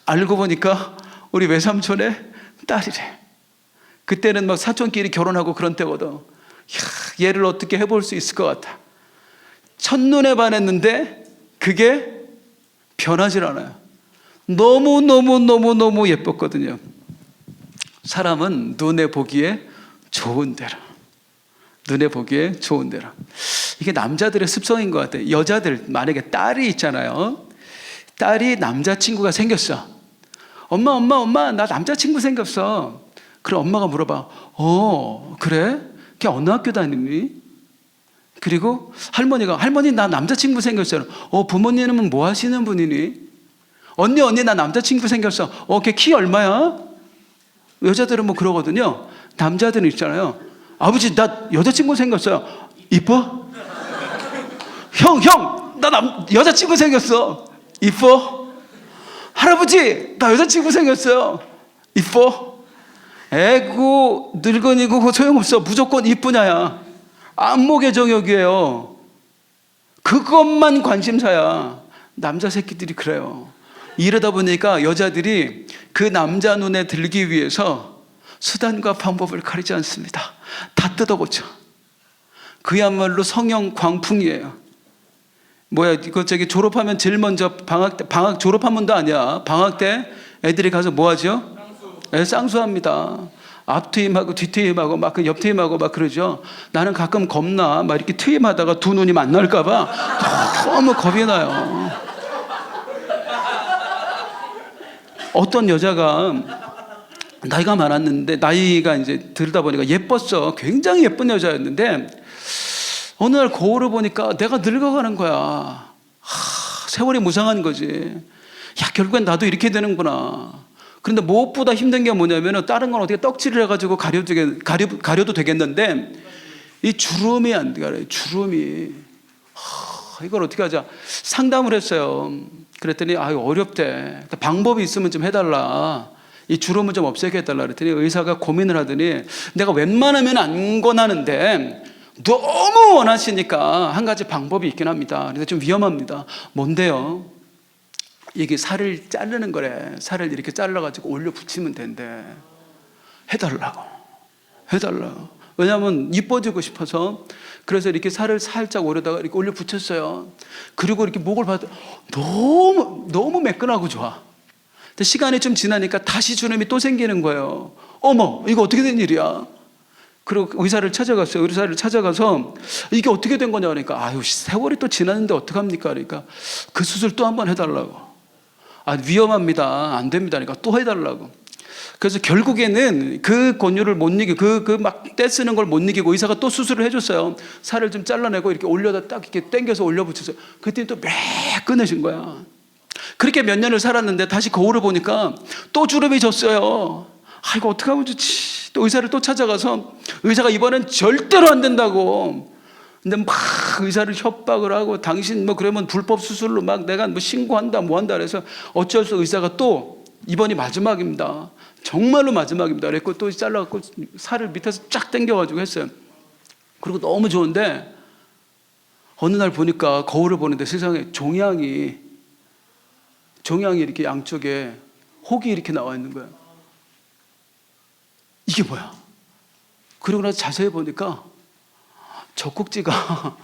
알고 보니까 우리 외삼촌의 딸이래. 그때는 막 사촌끼리 결혼하고 그런 때거든. 이야, 얘를 어떻게 해볼 수 있을 것 같아. 첫눈에 반했는데 그게 변하질 않아요. 너무 예뻤거든요. 사람은 눈에 보기에 좋은 대로, 눈에 보기에 좋은 대로. 이게 남자들의 습성인 것 같아요. 여자들 만약에 딸이 있잖아요. 딸이 남자친구가 생겼어. 엄마 나 남자친구 생겼어. 그럼 엄마가 물어봐. 그래? 걔 어느 학교 다니니? 그리고 할머니가, 할머니 나 남자친구 생겼어요. 부모님은 뭐 하시는 분이니? 언니 나 남자친구 생겼어. 걔 키 얼마야? 여자들은 뭐 그러거든요. 남자들은 있잖아요. 아버지 나 여자친구 생겼어요. 이뻐? 형 나 여자친구 생겼어. 이뻐? 할아버지 나 여자친구 생겼어요. 이뻐? 애고 늙은이고 그거 소용없어. 무조건 이쁘냐야. 안목의 정욕이에요. 그것만 관심사야. 남자 새끼들이 그래요. 이러다 보니까 여자들이 그 남자 눈에 들기 위해서 수단과 방법을 가리지 않습니다. 다 뜯어고쳐. 그야말로 성형 광풍이에요. 이거 졸업하면 제일 먼저 방학 졸업하면도 아니야. 방학 때 애들이 가서 뭐 하죠? 쌍수합니다. 앞트임하고 뒤트임하고 막 그 옆트임하고 막 그러죠. 나는 가끔 겁나. 막 이렇게 트임하다가 두 눈이 만날까봐 너무 겁이 나요. 어떤 여자가 나이가 많았는데, 나이가 이제 들다 보니까 예뻤어. 굉장히 예쁜 여자였는데, 어느 날 거울을 보니까 내가 늙어가는 거야. 세월이 무상한 거지. 결국엔 나도 이렇게 되는구나. 그런데 무엇보다 힘든 게 뭐냐면, 다른 건 어떻게 떡칠을 해가지고 가려도 되겠는데, 이 주름이 안 가요. 주름이. 이걸 어떻게 하자 상담을 했어요. 그랬더니 어렵대. 방법이 있으면 좀 해달라. 이 주름을 좀 없애게 해달라 그랬더니 의사가 고민을 하더니 내가 웬만하면 안 권하는데 너무 원하시니까 한 가지 방법이 있긴 합니다. 그래서 좀 위험합니다. 뭔데요? 이게 살을 자르는 거래. 살을 이렇게 잘라가지고 올려 붙이면 된대. 해달라고. 왜냐하면 이뻐지고 싶어서. 그래서 이렇게 살을 살짝 올려다가 이렇게 올려 붙였어요. 그리고 이렇게 목을 봐도 너무 매끈하고 좋아. 근데 시간이 좀 지나니까 다시 주름이 또 생기는 거예요. 어머, 이거 어떻게 된 일이야? 그리고 의사를 찾아갔어요. 의사를 찾아가서 이게 어떻게 된 거냐 그러니까 세월이 또 지났는데 어떡합니까? 그러니까 그 수술 또 한 번 해달라고. 위험합니다. 안 됩니다. 그러니까 또 해달라고. 그래서 결국에는 그 권유를 못 이기고 그 막 떼쓰는 걸 못 이기고 의사가 또 수술을 해줬어요. 살을 좀 잘라내고 이렇게 올려다 딱 이렇게 당겨서 올려 붙였어요. 그랬더니 또 매끈해진 거야. 그렇게 몇 년을 살았는데 다시 거울을 보니까 또 주름이 졌어요. 이거 어떡하면 좋지? 또 의사를 또 찾아가서 의사가 이번엔 절대로 안 된다고. 근데 막 의사를 협박을 하고 당신 그러면 불법 수술로 막 내가 신고한다 한다 그래서 어쩔 수 없이 의사가 또 이번이 마지막입니다. 정말로 마지막입니다. 그랬고 또 잘라갖고 살을 밑에서 쫙 당겨가지고 했어요. 그리고 너무 좋은데 어느 날 보니까 거울을 보는데 세상에 종양이 이렇게 양쪽에 혹이 이렇게 나와 있는 거야. 이게 뭐야? 그리고 나서 자세히 보니까 젖꼭지가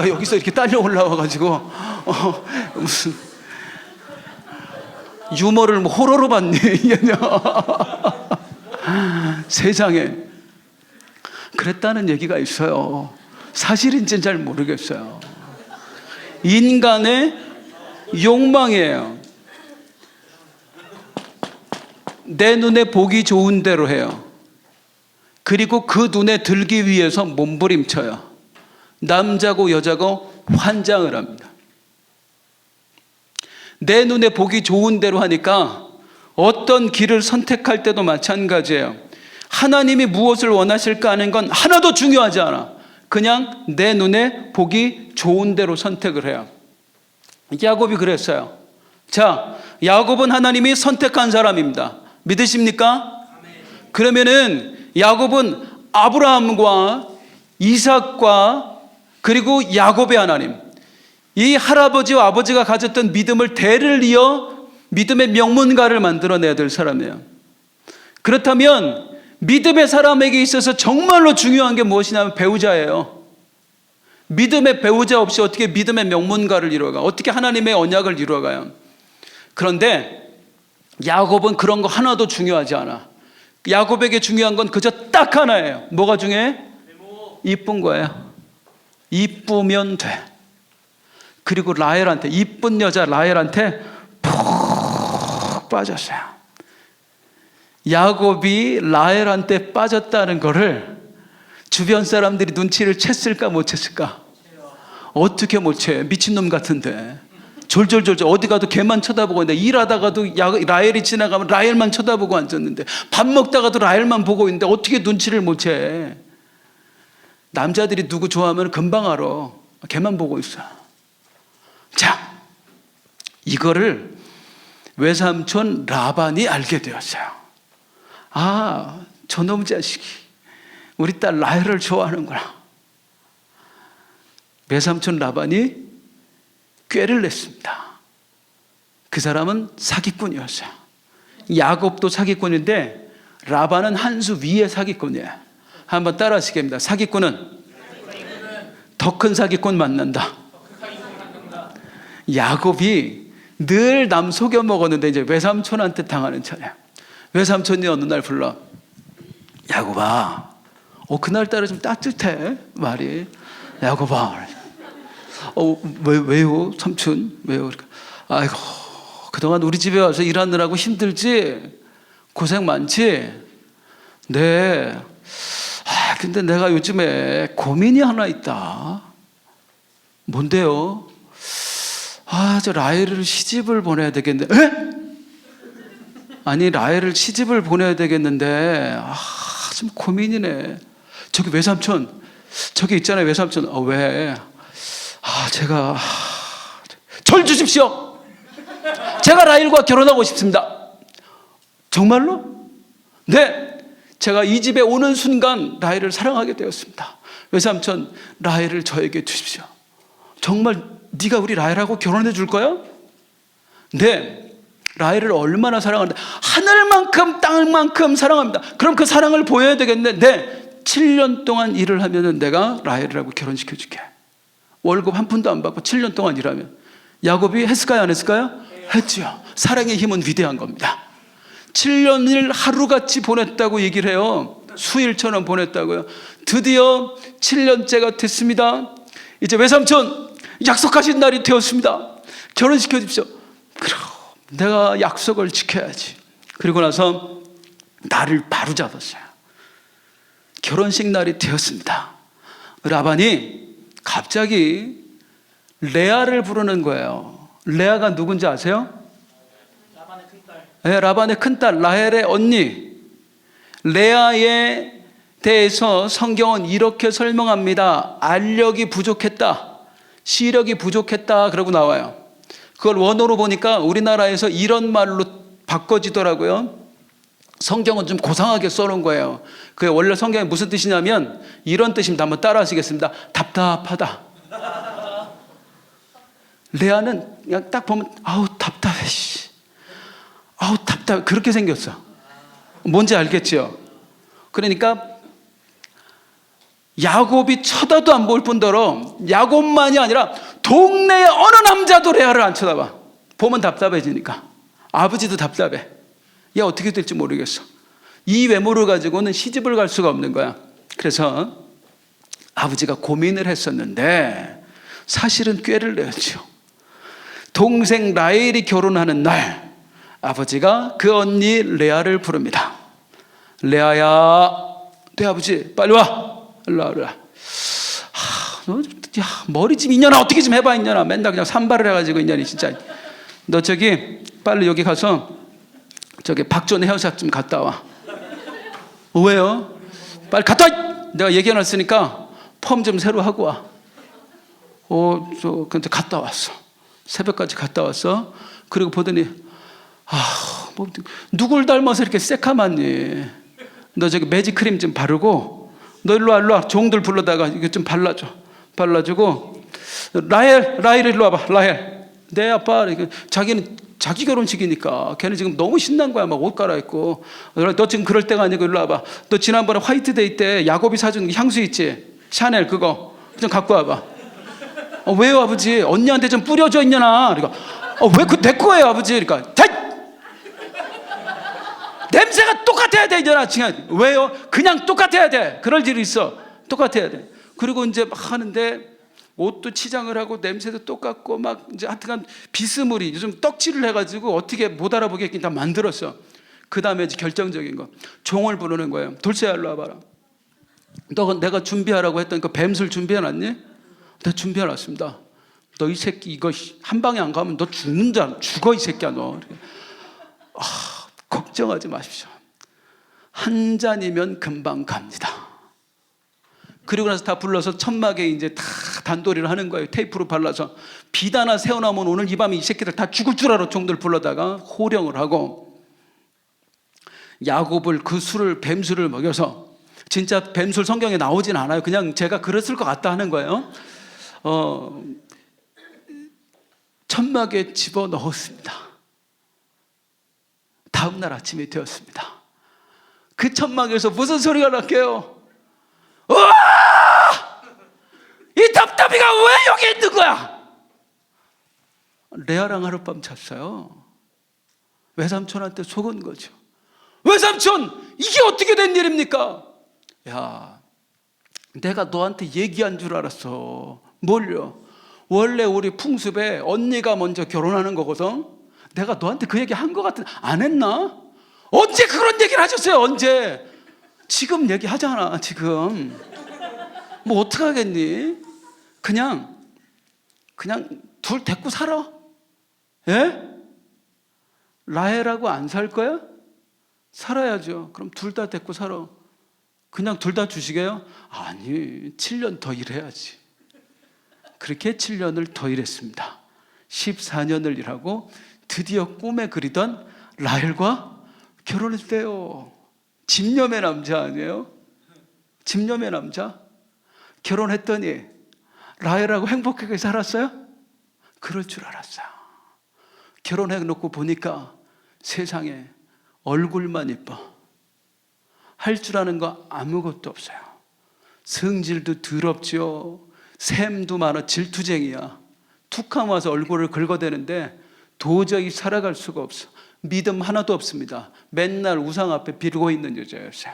여기서 이렇게 딸려 올라와가지고 무슨 유머를 호러로 봤니? 세상에 그랬다는 얘기가 있어요. 사실인지는 잘 모르겠어요. 인간의 욕망이에요. 내 눈에 보기 좋은 대로 해요. 그리고 그 눈에 들기 위해서 몸부림쳐요. 남자고 여자고 환장을 합니다. 내 눈에 보기 좋은 대로 하니까 어떤 길을 선택할 때도 마찬가지예요. 하나님이 무엇을 원하실까 하는 건 하나도 중요하지 않아. 그냥 내 눈에 보기 좋은 대로 선택을 해요. 야곱이 그랬어요. 자, 야곱은 하나님이 선택한 사람입니다. 믿으십니까? 그러면은 야곱은 아브라함과 이삭과 그리고 야곱의 하나님, 이 할아버지와 아버지가 가졌던 믿음을 대를 이어 믿음의 명문가를 만들어내야 될 사람이에요. 그렇다면 믿음의 사람에게 있어서 정말로 중요한 게 무엇이냐면 배우자예요. 믿음의 배우자 없이 어떻게 믿음의 명문가를 이루어가? 어떻게 하나님의 언약을 이루어가요? 그런데 야곱은 그런 거 하나도 중요하지 않아. 야곱에게 중요한 건 그저 딱 하나예요. 뭐가 중요해? 이쁜 거예요. 이쁘면 돼. 그리고 라헬한테, 이쁜 여자 라헬한테 푹 빠졌어요. 야곱이 라헬한테 빠졌다는 거를 주변 사람들이 눈치를 챘을까 못 챘을까? 어떻게 못 채? 미친놈 같은데 졸졸 어디 가도 걔만 쳐다보고 있는데, 일하다가도 라헬이 지나가면 라헬만 쳐다보고 앉았는데, 밥 먹다가도 라헬만 보고 있는데 어떻게 눈치를 못 채? 남자들이 누구 좋아하면 금방 알아. 걔만 보고 있어. 자, 이거를 외삼촌 라반이 알게 되었어요. 저놈 자식이 우리 딸 라헬을 좋아하는구나. 외삼촌 라반이 꾀를 냈습니다. 그 사람은 사기꾼이었어요. 야곱도 사기꾼인데 라반은 한 수 위에 사기꾼이에요. 한번 따라 하시겠습니다. 사기꾼은 더 큰 사기꾼 만난다. 야곱이 늘 남 속여 먹었는데 이제 외삼촌한테 당하는 차례. 외삼촌이 어느 날 불러. 야곱아, 그날따라 좀 따뜻해 말이. 야곱아, 왜요 삼촌? 왜요? 아이고, 그동안 우리 집에 와서 일하느라고 힘들지? 고생 많지? 네. 근데 내가 요즘에 고민이 하나 있다. 뭔데요? 저 라헬을 시집을 보내야 되겠는데. 에? 아니, 라헬을 시집을 보내야 되겠는데 좀 고민이네. 저기 외삼촌, 저기 있잖아요 외삼촌. 왜? 제가 절 주십시오. 제가 라헬과 결혼하고 싶습니다. 정말로? 네, 제가 이 집에 오는 순간 라헬을 사랑하게 되었습니다. 외삼촌, 라헬을 저에게 주십시오. 정말 네가 우리 라헬하고 결혼해 줄 거야? 네, 라헬을 얼마나 사랑하는데, 하늘만큼 땅만큼 사랑합니다. 그럼 그 사랑을 보여야 되겠네. 네, 7년 동안 일을 하면은 내가 라헬하고 결혼시켜 줄게. 월급 한 푼도 안 받고 7년 동안 일하면. 야곱이 했을까요, 안 했을까요? 했죠. 사랑의 힘은 위대한 겁니다. 7년을 하루같이 보냈다고 얘기를 해요. 수일처럼 보냈다고요. 드디어 7년째가 됐습니다. 이제 외삼촌, 약속하신 날이 되었습니다. 결혼시켜 주십시오. 그럼 내가 약속을 지켜야지. 그리고 나서 날을 바로 잡았어요. 결혼식 날이 되었습니다. 라반이 갑자기 레아를 부르는 거예요. 레아가 누군지 아세요? 라반의 큰딸. 네, 라반의 큰딸, 라헬의 언니. 레아에 대해서 성경은 이렇게 설명합니다. 알력이 부족했다, 시력이 부족했다, 그러고 나와요. 그걸 원어로 보니까 우리나라에서 이런 말로 바꿔지더라고요. 성경은 좀 고상하게 써놓은 거예요. 그게 원래 성경이 무슨 뜻이냐면 이런 뜻입니다. 한번 따라 하시겠습니다. 답답하다. 레아는 그냥 딱 보면 아우 답답해, 아우 답답해, 그렇게 생겼어. 뭔지 알겠죠? 그러니까 야곱이 쳐다도 안 볼 뿐더러 야곱만이 아니라 동네의 어느 남자도 레아를 안 쳐다봐. 보면 답답해지니까. 아버지도 답답해. 얘 어떻게 될지 모르겠어. 이 외모를 가지고는 시집을 갈 수가 없는 거야. 그래서 아버지가 고민을 했었는데 사실은 꾀를 내었죠. 동생 라헬이 결혼하는 날 아버지가 그 언니 레아를 부릅니다. 레아야, 네 아버지 빨리 와. 일로 와. 너, 야, 머리 좀 인연아 어떻게 좀 해봐. 인연아 맨날 그냥 산발을 해가지고 인연이 진짜. 너 저기 빨리 여기 가서 저기 박존 헤어샵 좀 갔다 와. 왜요? 빨리 갔다 와. 내가 얘기해놨으니까 펌 좀 새로 하고 와. 근데 갔다 왔어. 새벽까지 갔다 왔어. 그리고 보더니 뭐 누굴 닮아서 이렇게 새카맣니? 너 저기 매직크림 좀 바르고 너 일로 와. 종들 불러다가 이거 좀 발라주고 라헬 일로 와봐. 라헬, 네 아빠. 자기는 자기 결혼식이니까 걔는 지금 너무 신난 거야. 막 옷 갈아입고. 너 지금 그럴 때가 아니고 일로 와봐. 너 지난번에 화이트데이 때 야곱이 사준 향수 있지? 샤넬 그거 좀 갖고 와봐. 왜요 아버지? 언니한테 좀 뿌려줘 있냐나. 그러니까 왜 그 내 거예요 아버지? 그러니까 냄새가 똑같아야 돼 이제나. 왜요? 그냥 똑같아야 돼. 그럴 일이 있어. 똑같아야 돼. 그리고 이제 막 하는데 옷도 치장을 하고 냄새도 똑같고 막 이제 하여튼 비스무리 요즘 떡칠을 해가지고 어떻게 못 알아보게 다 만들었어. 그 다음에 이제 결정적인 거 종을 부르는 거예요. 돌쇠야 일로 와봐라. 너 내가 준비하라고 했던 그 뱀술 준비해놨니? 내가 준비해놨습니다. 너 이 새끼 이거 한 방에 안 가면 너 죽어 이 새끼야 너. 걱정하지 마십시오. 한 잔이면 금방 갑니다. 그리고 나서 다 불러서 천막에 이제 다 단도리를 하는 거예요. 테이프로 발라서. 비다나 세워놓으면 오늘 이 밤에 이 새끼들 다 죽을 줄 알아. 종들 불러다가 호령을 하고 야곱을 그 술을 뱀술을 먹여서, 진짜 뱀술 성경에 나오진 않아요. 그냥 제가 그랬을 것 같다 하는 거예요. 천막에 집어넣었습니다. 다음 날 아침이 되었습니다. 그 천막에서 무슨 소리가 났게요? 우와! 이 답답이가 왜 여기 있는 거야? 레아랑 하룻밤 잤어요. 외삼촌한테 속은 거죠. 외삼촌, 이게 어떻게 된 일입니까? 야, 내가 너한테 얘기한 줄 알았어. 뭘요? 원래 우리 풍습에 언니가 먼저 결혼하는 거거든. 내가 너한테 그 얘기 한 것 같은, 안 했나? 언제 그런 얘기를 하셨어요? 언제? 지금 얘기하잖아. 지금 뭐 어떡하겠니? 그냥 둘 데리고 살아. 예? 라헬하고 안 살 거야? 살아야죠. 그럼 둘 다 데리고 살아. 그냥 둘 다 주시게요? 아니, 7년 더 일해야지. 그렇게 7년을 더 일했습니다. 14년을 일하고 드디어 꿈에 그리던 라헬과 결혼했대요. 집념의 남자 아니에요? 집념의 남자? 결혼했더니 라헬하고 행복하게 살았어요? 그럴 줄 알았어요. 결혼해놓고 보니까 세상에 얼굴만 이뻐. 할 줄 아는 거 아무것도 없어요. 성질도 더럽지요. 샘도 많아. 질투쟁이야. 툭하면 와서 얼굴을 긁어대는데 도저히 살아갈 수가 없어. 믿음 하나도 없습니다. 맨날 우상 앞에 빌고 있는 여자였어요.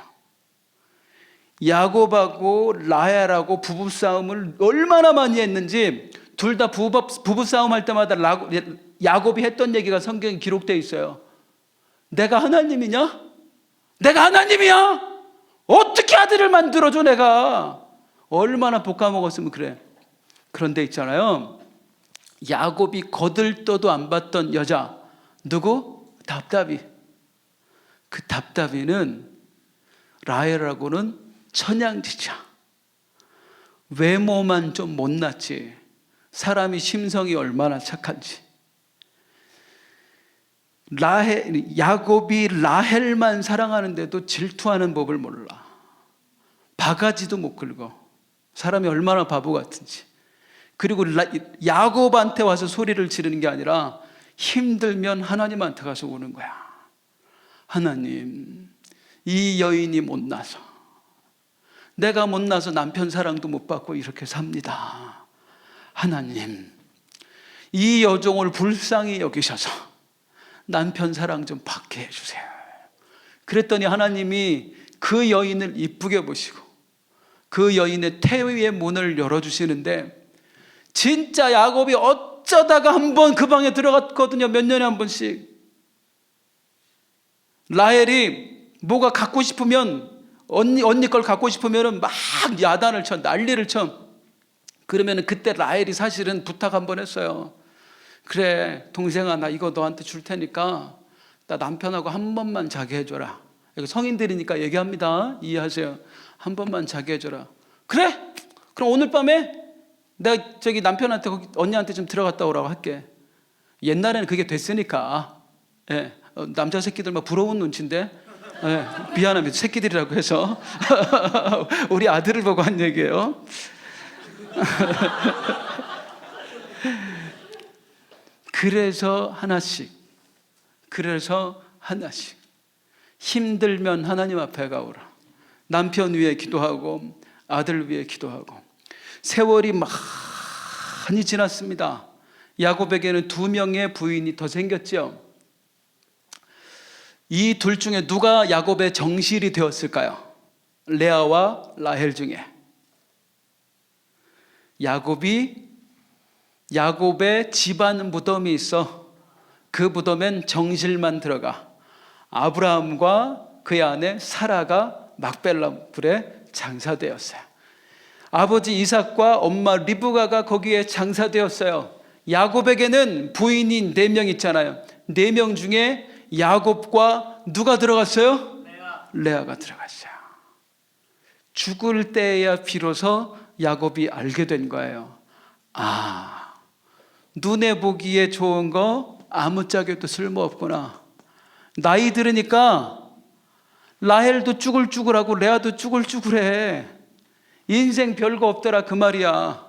야곱하고 라헬하고 부부싸움을 얼마나 많이 했는지, 둘 다 부부싸움 할 때마다 야곱이 했던 얘기가 성경에 기록되어 있어요. 내가 하나님이냐? 내가 하나님이야? 어떻게 아들을 만들어줘 내가? 얼마나 볶아먹었으면 그래. 그런데 있잖아요, 야곱이 거들떠도 안 봤던 여자 누구? 답답이. 그 답답이는 라헬하고는 천양지차. 외모만 좀 못났지 사람이 심성이 얼마나 착한지. 야곱이 라헬만 사랑하는데도 질투하는 법을 몰라. 바가지도 못 긁어. 사람이 얼마나 바보 같은지. 그리고 야곱한테 와서 소리를 지르는 게 아니라 힘들면 하나님한테 가서 우는 거야. 하나님, 이 여인이 못나서, 내가 못나서 남편 사랑도 못 받고 이렇게 삽니다. 하나님, 이 여종을 불쌍히 여기셔서 남편 사랑 좀 받게 해주세요. 그랬더니 하나님이 그 여인을 이쁘게 보시고 그 여인의 태위의 문을 열어주시는데, 진짜 야곱이 어쩌다가 한번 그 방에 들어갔거든요. 몇 년에 한 번씩. 라헬이 뭐가 갖고 싶으면, 언니 걸 갖고 싶으면 막 야단을 쳐, 난리를 쳐. 그러면 그때 라헬이 사실은 부탁 한번 했어요. 그래, 동생아, 나 이거 너한테 줄 테니까 나 남편하고 한 번만 자게 해줘라. 이거 성인들이니까 얘기합니다. 이해하세요. 한 번만 자게 해줘라. 그래? 그럼 오늘 밤에 내가 저기 남편한테 거기 언니한테 좀 들어갔다 오라고 할게. 옛날에는 그게 됐으니까. 예, 남자 새끼들 막 부러운 눈치인데, 예, 미안합니다. 새끼들이라고 해서 우리 아들을 보고 한 얘기예요. 그래서 하나씩 힘들면 하나님 앞에 가오라. 남편 위해 기도하고 아들 위해 기도하고. 세월이 많이 지났습니다. 야곱에게는 2명의 부인이 더 생겼죠. 이 둘 중에 누가 야곱의 정실이 되었을까요? 레아와 라헬 중에. 야곱의 집안 무덤이 있어. 그 무덤엔 정실만 들어가. 아브라함과 그의 아내 사라가 막벨라 불에 장사되었어요. 아버지 이삭과 엄마 리브가가 거기에 장사되었어요. 야곱에게는 부인이 4명 있잖아요. 4명 중에 야곱과 누가 들어갔어요? 레아가 들어갔어요. 죽을 때야 비로소 야곱이 알게 된 거예요. 아, 눈에 보기에 좋은 거 아무짝에도 쓸모없구나. 나이 들으니까 라헬도 쭈글쭈글하고 레아도 쭈글쭈글해. 인생 별거 없더라 그 말이야.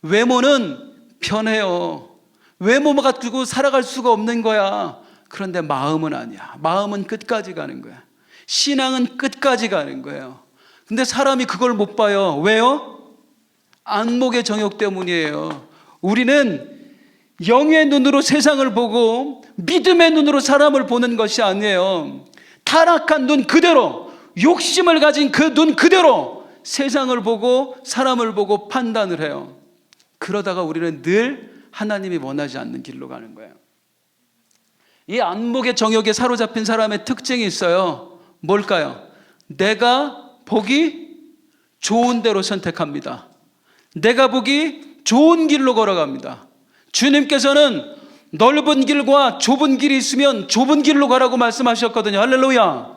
외모는 편해요. 외모만 가지고 살아갈 수가 없는 거야. 그런데 마음은 아니야. 마음은 끝까지 가는 거야. 신앙은 끝까지 가는 거예요. 근데 사람이 그걸 못 봐요. 왜요? 안목의 정욕 때문이에요. 우리는 영의 눈으로 세상을 보고 믿음의 눈으로 사람을 보는 것이 아니에요. 타락한 눈 그대로, 욕심을 가진 그 눈 그대로 세상을 보고 사람을 보고 판단을 해요. 그러다가 우리는 늘 하나님이 원하지 않는 길로 가는 거예요. 이 안목의 정욕에 사로잡힌 사람의 특징이 있어요. 뭘까요? 내가 보기 좋은 대로 선택합니다. 내가 보기 좋은 길로 걸어갑니다. 주님께서는 넓은 길과 좁은 길이 있으면 좁은 길로 가라고 말씀하셨거든요. 할렐루야.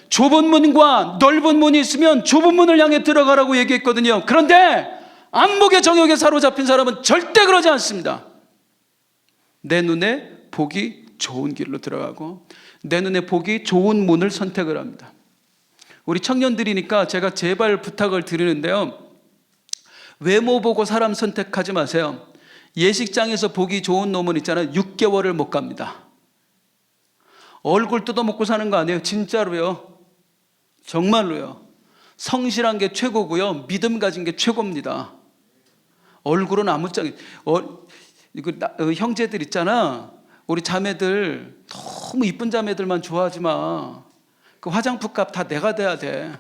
좁은 문과 넓은 문이 있으면 좁은 문을 향해 들어가라고 얘기했거든요. 그런데 안목의 정욕에 사로잡힌 사람은 절대 그러지 않습니다. 내 눈에 보기 좋은 길로 들어가고 내 눈에 보기 좋은 문을 선택을 합니다. 우리 청년들이니까 제가 제발 부탁을 드리는데요, 외모 보고 사람 선택하지 마세요. 예식장에서 보기 좋은 놈은 있잖아요, 6개월을 못 갑니다. 얼굴 뜯어먹고 사는 거 아니에요. 진짜로요. 정말로요. 성실한 게 최고고요, 믿음 가진 게 최고입니다. 얼굴은 아무짝에 형제들 있잖아, 우리 자매들 너무 이쁜 자매들만 좋아하지 마. 그 화장품 값 다 내가 대야 돼.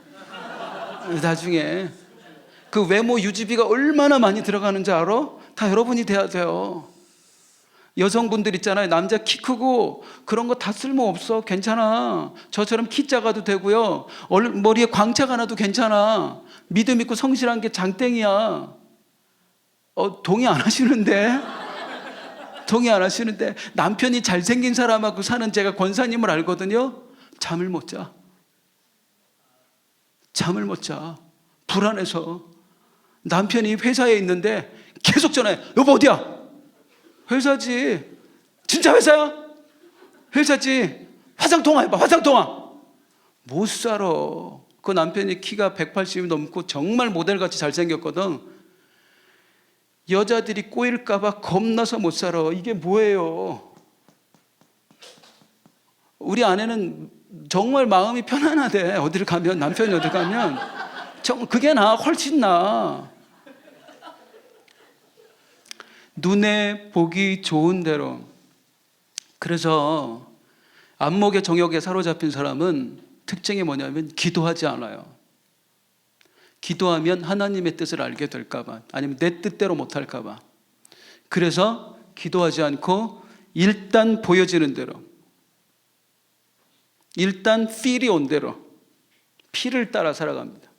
나중에 그 외모 유지비가 얼마나 많이 들어가는지 알아? 다 여러분이 대야 돼요. 여성분들 있잖아요, 남자 키 크고 그런 거 다 쓸모없어. 괜찮아. 저처럼 키 작아도 되고요, 머리에 광채가 나도 괜찮아. 믿음 있고 성실한 게 장땡이야. 동의 안 하시는데? 동의 안 하시는데 남편이 잘생긴 사람하고 사는 제가 권사님을 알거든요. 잠을 못 자. 잠을 못 자. 불안해서. 남편이 회사에 있는데 계속 전화해. 여보 어디야? 회사지. 진짜 회사야? 회사지. 화상통화 해봐. 화상통화. 못 살아. 그 남편이 키가 180이 넘고 정말 모델같이 잘생겼거든. 여자들이 꼬일까봐 겁나서 못 살아. 이게 뭐예요? 우리 아내는 정말 마음이 편안하대. 어디를 가면, 남편이 어디 가면 그게 나, 훨씬 나. 눈에 보기 좋은 대로. 그래서 안목의 정욕에 사로잡힌 사람은 특징이 뭐냐면 기도하지 않아요. 기도하면 하나님의 뜻을 알게 될까봐, 아니면 내 뜻대로 못할까봐. 그래서 기도하지 않고 일단 보여지는 대로, 일단 필이 온 대로 필을 따라 살아갑니다.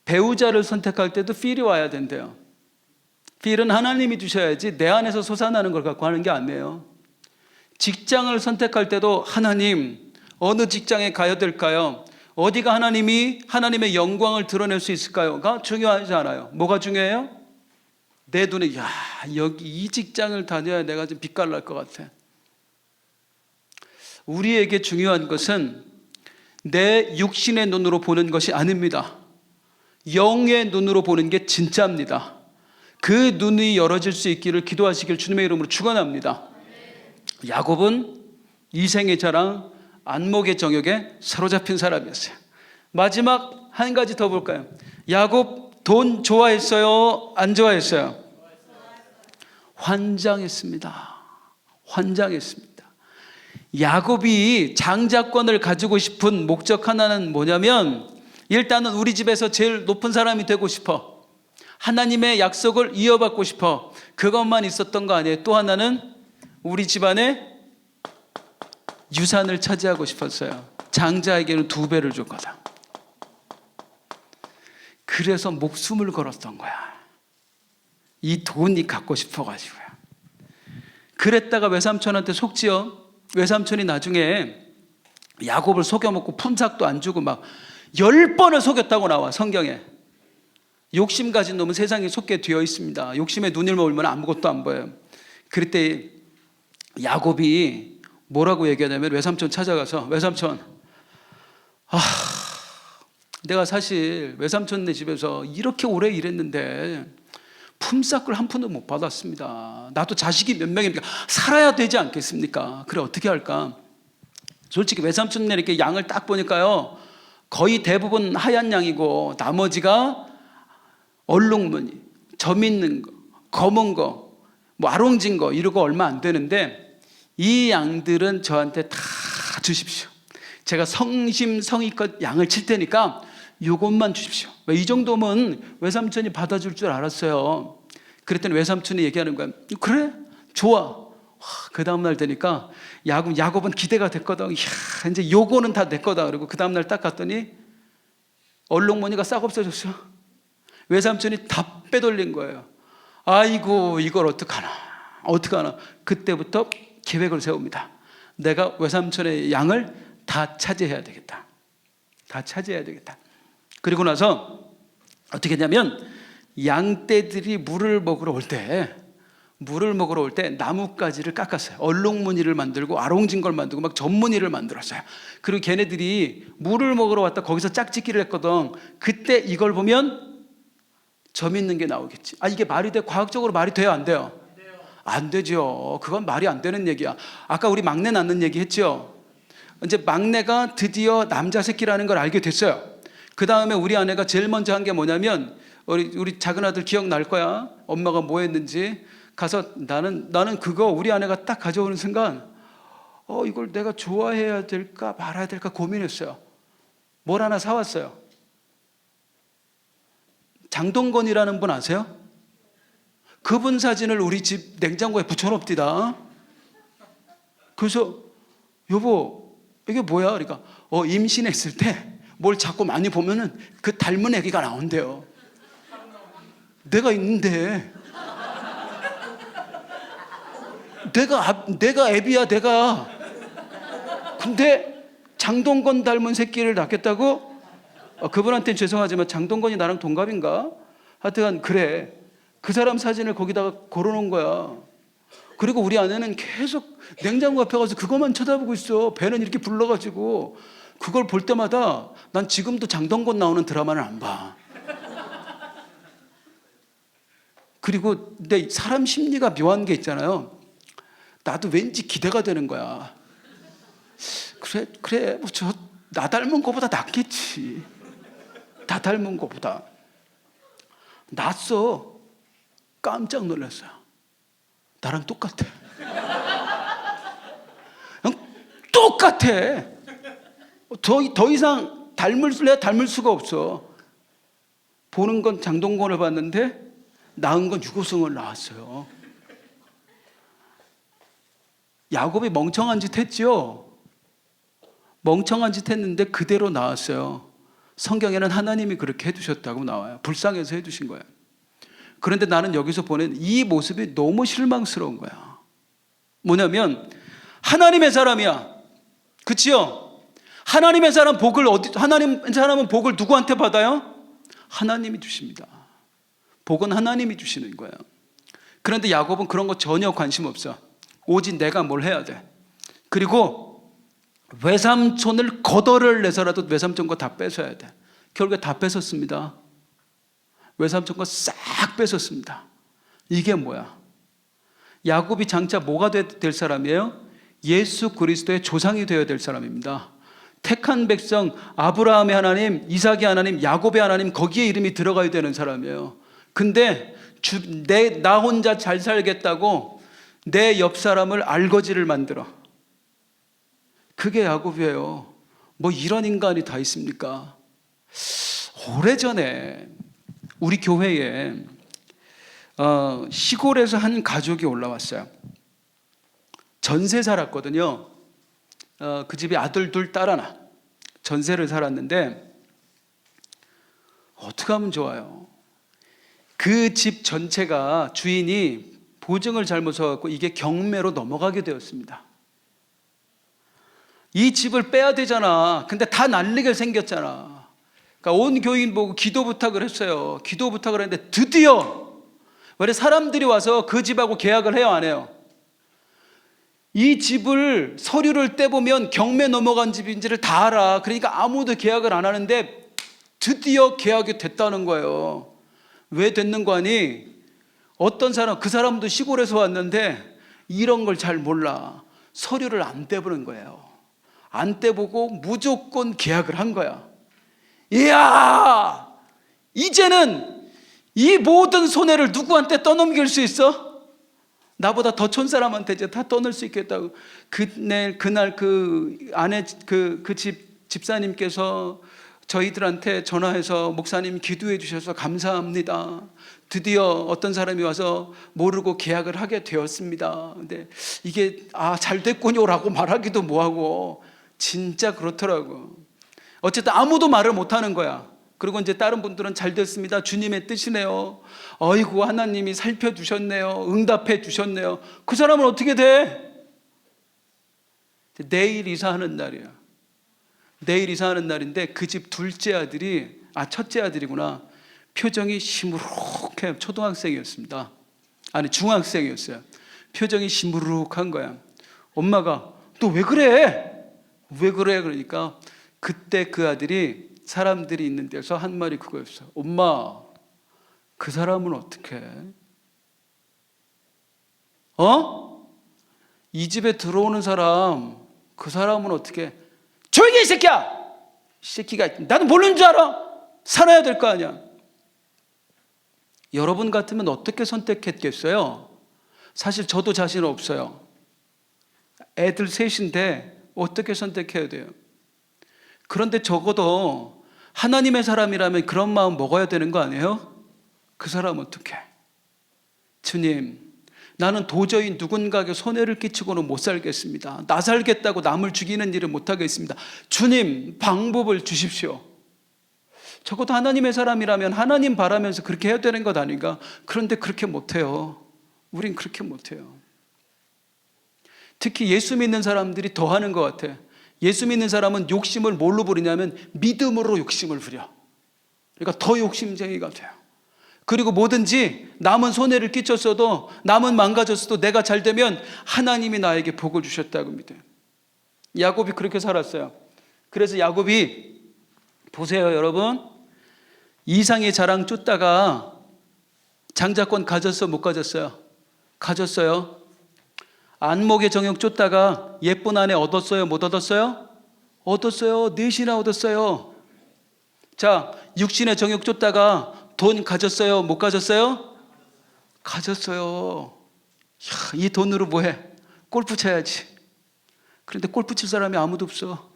배우자를 선택할 때도 필이 와야 된대요. 필은 하나님이 주셔야지 내 안에서 솟아나는 걸 갖고 하는 게 아니에요. 직장을 선택할 때도 하나님, 어느 직장에 가야 될까요? 어디가 하나님의 영광을 드러낼 수 있을까요?가 중요하지 않아요. 뭐가 중요해요? 내 눈에 여기 이 직장을 다녀야 내가 좀 빛깔 날 것 같아. 우리에게 중요한 것은 내 육신의 눈으로 보는 것이 아닙니다. 영의 눈으로 보는 게 진짜입니다. 그 눈이 열어질 수 있기를 기도하시길 주님의 이름으로 축원합니다. 야곱은 이생의 자랑, 안목의 정욕에 사로잡힌 사람이었어요. 마지막 한 가지 더 볼까요? 야곱 돈 좋아했어요? 안 좋아했어요? 환장했습니다. 환장했습니다. 야곱이 장자권을 가지고 싶은 목적 하나는 뭐냐면, 일단은 우리 집에서 제일 높은 사람이 되고 싶어. 하나님의 약속을 이어받고 싶어. 그것만 있었던 거 아니에요. 또 하나는 우리 집안에 유산을 차지하고 싶었어요. 장자에게는 2배를 줬거든. 그래서 목숨을 걸었던 거야. 이 돈이 갖고 싶어가지고요. 그랬다가 외삼촌한테 속지요. 외삼촌이 나중에 야곱을 속여먹고 품삯도 안 주고 막 10번을 속였다고 나와, 성경에. 욕심 가진 놈은 세상에 속게 되어 있습니다. 욕심에 눈을 멀면 아무것도 안 보여요. 그럴 때 야곱이 뭐라고 얘기하냐면, 외삼촌 찾아가서, 외삼촌, 내가 사실 외삼촌네 집에서 이렇게 오래 일했는데 품삯을 한 푼도 못 받았습니다. 나도 자식이 몇 명입니까? 살아야 되지 않겠습니까? 그래 어떻게 할까? 솔직히 외삼촌네 이렇게 양을 딱 보니까요, 거의 대부분 하얀 양이고 나머지가 얼룩무늬, 점 있는 거, 검은 거, 뭐 아롱진 거, 이러고 얼마 안 되는데, 이 양들은 저한테 다 주십시오. 제가 성심성의껏 양을 칠 테니까 요것만 주십시오. 이 정도면 외삼촌이 받아줄 줄 알았어요. 그랬더니 외삼촌이 얘기하는 거야. 그래? 좋아. 그 다음날 되니까 야곱은 기대가 됐거든. 이제 요거는 다 내 거다. 그리고 그 다음날 딱 갔더니 얼룩무늬가 싹 없어졌어. 외삼촌이 다 빼돌린 거예요. 아이고, 이걸 어떡하나. 그때부터 계획을 세웁니다. 내가 외삼촌의 양을 다 차지해야 되겠다. 다 차지해야 되겠다. 그리고 나서 어떻게 했냐면 양떼들이 물을 먹으러 올 때 나뭇가지를 깎았어요. 얼룩무늬를 만들고 아롱진걸 만들고 막 전무늬를 만들었어요. 그리고 걔네들이 물을 먹으러 왔다 거기서 짝짓기를 했거든. 그때 이걸 보면 점 있는 게 나오겠지. 이게 말이 돼? 과학적으로 말이 돼요, 안 돼요? 안 되죠. 그건 말이 안 되는 얘기야. 아까 우리 막내 낳는 얘기 했죠. 이제 막내가 드디어 남자 새끼라는 걸 알게 됐어요. 그 다음에 우리 아내가 제일 먼저 한 게 뭐냐면 우리 작은 아들 기억날 거야. 엄마가 뭐 했는지. 가서 나는 그거 우리 아내가 딱 가져오는 순간 이걸 내가 좋아해야 될까 말아야 될까 고민했어요. 뭘 하나 사왔어요. 장동건이라는 분 아세요? 그분 사진을 우리 집 냉장고에 붙여놓읍디다. 그래서 여보 이게 뭐야? 그러니까 임신했을 때 뭘 자꾸 많이 보면은 그 닮은 애기가 나온대요. 내가 있는데 내가 애비야 내가. 근데 장동건 닮은 새끼를 낳겠다고? 그분한테는 죄송하지만 장동건이 나랑 동갑인가? 하여튼 그래. 그 사람 사진을 거기다가 걸어놓은 거야. 그리고 우리 아내는 계속 냉장고 앞에 가서 그것만 쳐다보고 있어. 배는 이렇게 불러가지고. 그걸 볼 때마다 난 지금도 장동건 나오는 드라마는 안 봐. 그리고 근데 사람 심리가 묘한 게 있잖아요. 나도 왠지 기대가 되는 거야. 그래 뭐 저 나 닮은 거보다 낫겠지. 다 닮은 거보다 낫어. 깜짝 놀랐어요. 나랑 똑같아. 똑같아. 더 이상 닮을 수가 없어. 보는 건 장동건을 봤는데 낳은 건 유고성을 낳았어요. 야곱이 멍청한 짓 했죠. 멍청한 짓 했는데 그대로 나왔어요. 성경에는 하나님이 그렇게 해두셨다고 나와요. 불쌍해서 해두신 거예요. 그런데 나는 여기서 보는 이 모습이 너무 실망스러운 거야. 뭐냐면 하나님의 사람이야. 그치요? 하나님의 사람은 복을 누구한테 받아요? 하나님이 주십니다. 복은 하나님이 주시는 거예요. 그런데 야곱은 그런 거 전혀 관심 없어. 오직 내가 뭘 해야 돼. 그리고 외삼촌을 거덜을 내서라도 외삼촌 거 다 뺏어야 돼. 결국에 다 뺏었습니다. 외삼촌 거 싹 뺏었습니다. 이게 뭐야? 야곱이 장차 뭐가 될 사람이에요? 예수 그리스도의 조상이 되어야 될 사람입니다. 택한 백성, 아브라함의 하나님, 이삭의 하나님, 야곱의 하나님, 거기에 이름이 들어가야 되는 사람이에요. 근데 나 혼자 잘 살겠다고 내 옆 사람을 알거지를 만들어. 그게 야곱이에요. 뭐 이런 인간이 다 있습니까? 오래전에 우리 교회에 시골에서 한 가족이 올라왔어요. 전세 살았거든요. 그 집에 아들 둘, 딸 하나. 전세를 살았는데 어떻게 하면 좋아요? 그 집 전체가 주인이 보증을 잘못 써갖고 이게 경매로 넘어가게 되었습니다. 이 집을 빼야 되잖아. 근데 다 날리게 생겼잖아. 그러니까 온 교인 보고 기도 부탁을 했어요. 기도 부탁을 했는데 드디어 왜 사람들이 와서 그 집하고 계약을 해요, 안 해요? 이 집을 서류를 떼보면 경매 넘어간 집인지를 다 알아. 그러니까 아무도 계약을 안 하는데 드디어 계약이 됐다는 거예요. 왜 됐는 거 아니? 어떤 사람, 그 사람도 시골에서 왔는데 이런 걸 잘 몰라. 서류를 안 떼보는 거예요. 안 떼보고 무조건 계약을 한 거야. 이야, 이제는 이 모든 손해를 누구한테 떠넘길 수 있어? 나보다 더 촌 사람한테 이제 다 떠날 수 있겠다고. 그날 그 아내 그 집사님께서 저희들한테 전화해서 목사님 기도해 주셔서 감사합니다. 드디어 어떤 사람이 와서 모르고 계약을 하게 되었습니다. 근데 이게 잘 됐군요라고 말하기도 뭐하고 진짜 그렇더라고. 어쨌든 아무도 말을 못하는 거야. 그리고 이제 다른 분들은 잘 됐습니다. 주님의 뜻이네요. 어이구 하나님이 살펴주셨네요. 응답해 주셨네요. 그 사람은 어떻게 돼? 내일 이사하는 날이야. 내일 이사하는 날인데 그 집 첫째 아들이구나. 표정이 시무룩해. 초등학생이었습니다. 아니 중학생이었어요. 표정이 시무룩한 거야. 엄마가 너 왜 그래? 왜 그래? 그러니까 그때 그 아들이 사람들이 있는 데서 한 말이 그거였어. 엄마, 그 사람은 어떻게? 이 집에 들어오는 사람, 그 사람은 어떻게? 조용히 해, 이 새끼야! 이 새끼가 나도 모르는 줄 알아? 살아야 될 거 아니야. 여러분 같으면 어떻게 선택했겠어요? 사실 저도 자신 없어요. 애들 셋인데 어떻게 선택해야 돼요? 그런데 적어도 하나님의 사람이라면 그런 마음 먹어야 되는 거 아니에요? 그 사람 어떻게? 주님, 나는 도저히 누군가에게 손해를 끼치고는 못 살겠습니다. 나 살겠다고 남을 죽이는 일을 못 하겠습니다. 주님, 방법을 주십시오. 적어도 하나님의 사람이라면 하나님 바라면서 그렇게 해야 되는 것 아닌가? 그런데 그렇게 못해요. 우린 그렇게 못해요. 특히 예수 믿는 사람들이 더 하는 것 같아. 예수 믿는 사람은 욕심을 뭘로 부리냐면 믿음으로 욕심을 부려. 그러니까 더 욕심쟁이가 돼요. 그리고 뭐든지 남은 손해를 끼쳤어도 남은 망가졌어도 내가 잘 되면 하나님이 나에게 복을 주셨다고 믿어요. 야곱이 그렇게 살았어요. 그래서 야곱이 보세요, 여러분. 이상의 자랑 쫓다가 장자권 가졌어, 못 가졌어요? 가졌어요. 안목의 정욕 쫓다가 예쁜 아내 얻었어요, 못 얻었어요? 얻었어요. 넷이나 얻었어요. 자, 육신의 정욕 쫓다가 돈 가졌어요, 못 가졌어요? 가졌어요. 이 돈으로 뭐해? 골프 쳐야지. 그런데 골프 칠 사람이 아무도 없어.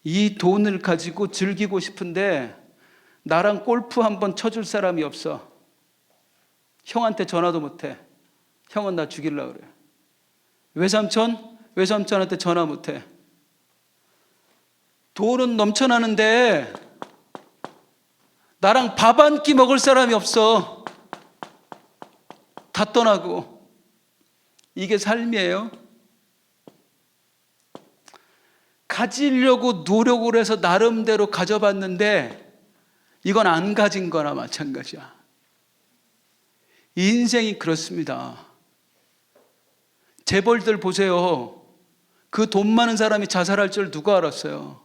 이 돈을 가지고 즐기고 싶은데 나랑 골프 한번 쳐줄 사람이 없어. 형한테 전화도 못해. 형은 나 죽이려고 그래. 외삼촌한테 전화 못해. 돈은 넘쳐나는데 나랑 밥 한 끼 먹을 사람이 없어. 다 떠나고. 이게 삶이에요. 가지려고 노력을 해서 나름대로 가져봤는데 이건 안 가진 거나 마찬가지야. 인생이 그렇습니다. 재벌들 보세요. 그 돈 많은 사람이 자살할 줄 누가 알았어요?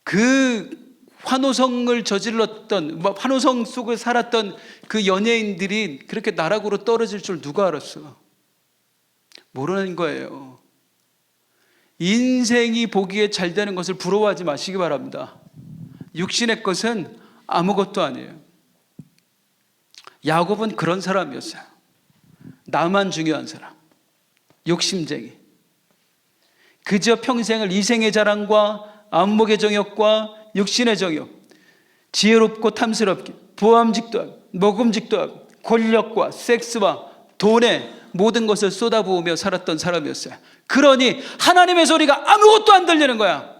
그 환호성을 저질렀던, 환호성 속에 살았던 그 연예인들이 그렇게 나락으로 떨어질 줄 누가 알았어? 모르는 거예요. 인생이 보기에 잘 되는 것을 부러워하지 마시기 바랍니다. 육신의 것은 아무것도 아니에요. 야곱은 그런 사람이었어요. 나만 중요한 사람. 욕심쟁이. 그저 평생을 이생의 자랑과 안목의 정욕과 육신의 정욕, 지혜롭고 탐스럽게 보암직도 하고 먹음직도 하고 권력과 섹스와 돈에 모든 것을 쏟아부으며 살았던 사람이었어요. 그러니 하나님의 소리가 아무것도 안 들리는 거야.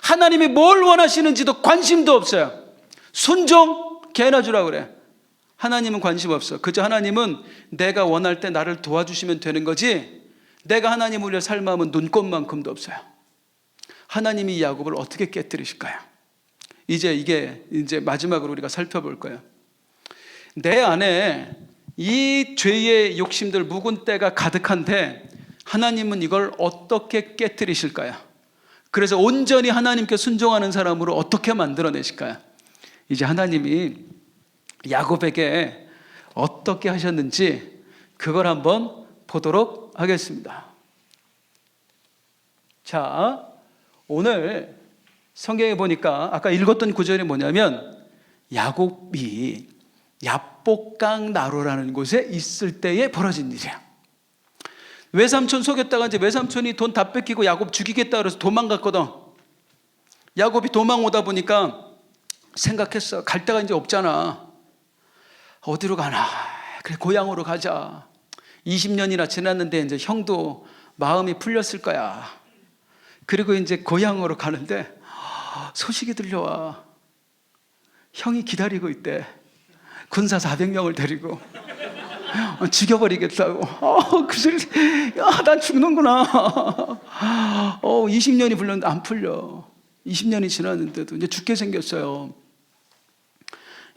하나님이 뭘 원하시는지도 관심도 없어요. 순종 개나 주라 그래. 하나님은 관심 없어. 그저 하나님은 내가 원할 때 나를 도와주시면 되는 거지 내가 하나님을 위해 살 마음은 눈꼽만큼도 없어요. 하나님이 이 야곱을 어떻게 깨뜨리실까요? 이게 마지막으로 우리가 살펴볼 거예요. 내 안에 이 죄의 욕심들 묵은 때가 가득한데 하나님은 이걸 어떻게 깨뜨리실까요? 그래서 온전히 하나님께 순종하는 사람으로 어떻게 만들어내실까요? 이제 하나님이 야곱에게 어떻게 하셨는지 그걸 한번 보도록 하겠습니다. 자, 오늘 성경에 보니까 아까 읽었던 구절이 뭐냐면 야곱이 야복강 나루라는 곳에 있을 때에 벌어진 일이야. 외삼촌 속였다가 이제 외삼촌이 돈 다 뺏기고 야곱 죽이겠다 그래서 도망갔거든. 야곱이 도망오다 보니까 생각했어. 갈 데가 이제 없잖아. 어디로 가나? 그래, 고향으로 가자. 20년이나 지났는데 이제 형도 마음이 풀렸을 거야. 그리고 이제 고향으로 가는데 소식이 들려와. 형이 기다리고 있대. 군사 400명을 데리고 죽여버리겠다고. 그 소리, 야, 난 죽는구나. 20년이 불렀는데 안 풀려. 20년이 지났는데도 이제 죽게 생겼어요.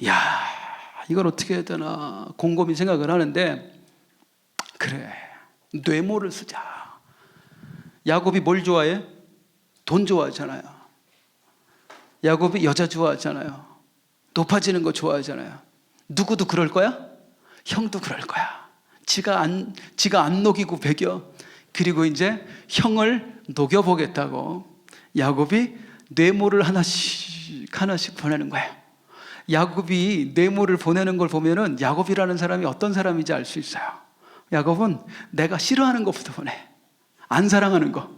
야, 이걸 어떻게 해야 되나 곰곰이 생각을 하는데, 그래, 뇌모를 쓰자. 야곱이 뭘 좋아해? 돈 좋아하잖아요. 야곱이 여자 좋아하잖아요. 높아지는 거 좋아하잖아요. 누구도 그럴 거야? 형도 그럴 거야. 지가 안 녹이고 배겨. 그리고 이제 형을 녹여보겠다고 야곱이 뇌모를 하나씩 보내는 거예요. 야곱이 뇌모를 보내는 걸 보면은 야곱이라는 사람이 어떤 사람인지 알 수 있어요. 야곱은 내가 싫어하는 것부터 보내. 안 사랑하는 거.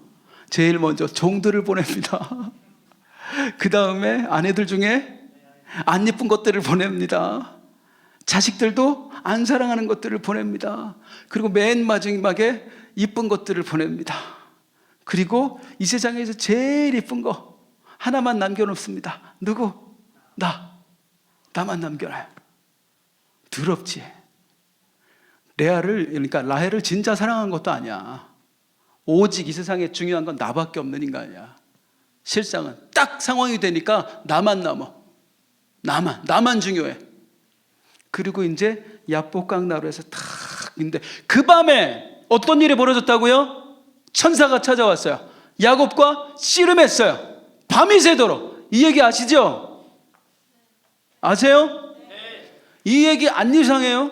제일 먼저 종들을 보냅니다. 그 다음에 아내들 중에 안 예쁜 것들을 보냅니다. 자식들도 안 사랑하는 것들을 보냅니다. 그리고 맨 마지막에 이쁜 것들을 보냅니다. 그리고 이 세상에서 제일 이쁜 거 하나만 남겨놓습니다. 누구? 나만 남겨놔요. 더럽지. 그러니까 라헬을 진짜 사랑한 것도 아니야. 오직 이 세상에 중요한 건 나밖에 없는 인간이야. 실상은 딱 상황이 되니까 나만 남아. 나만 중요해. 그리고 이제 야복강 나루에서 탁 있는데 그 밤에 어떤 일이 벌어졌다고요? 천사가 찾아왔어요. 야곱과 씨름했어요. 밤이 새도록. 이 얘기 아시죠? 아세요? 이 얘기 안 이상해요?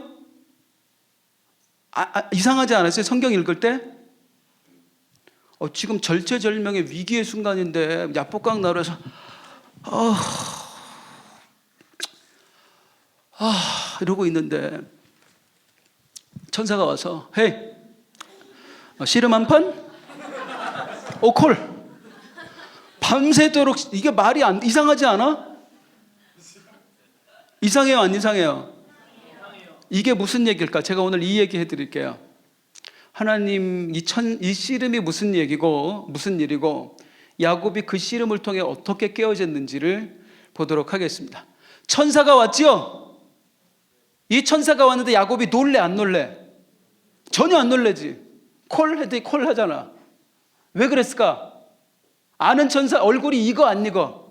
이상하지 않았어요? 성경 읽을 때? 지금 절체절명의 위기의 순간인데 야복강 나루에서 이러고 있는데 천사가 와서 헤이, 씨름 한 판? 콜. 밤새도록. 이게 말이 이상하지 않아? 이상해요, 안 이상해요? 이게 무슨 얘기일까? 제가 오늘 이 얘기 해드릴게요. 하나님, 이 씨름이 무슨 얘기고 무슨 일이고 야곱이 그 씨름을 통해 어떻게 깨어졌는지를 보도록 하겠습니다. 천사가 왔죠? 이 천사가 왔는데 야곱이 놀래 안 놀래? 전혀 안 놀래지. 콜 했더니 콜 하잖아. 왜 그랬을까? 아는 천사 얼굴이 익어 안 익어?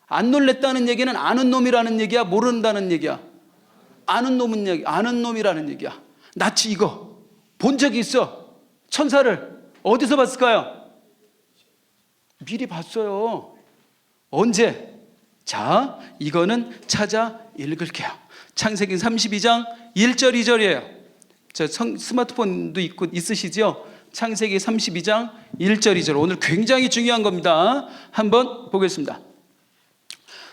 안 놀랬다는 얘기는 아는 놈이라는 얘기야, 모른다는 얘기야? 아는 놈이라는 얘기야. 낯이 익어. 본 적이 있어. 천사를 어디서 봤을까요? 미리 봤어요. 언제? 자, 이거는 찾아 읽을게요. 창세기 32장 1절 2절이에요. 스마트폰도 있으시죠? 창세기 32장 1절 2절. 오늘 굉장히 중요한 겁니다. 한번 보겠습니다.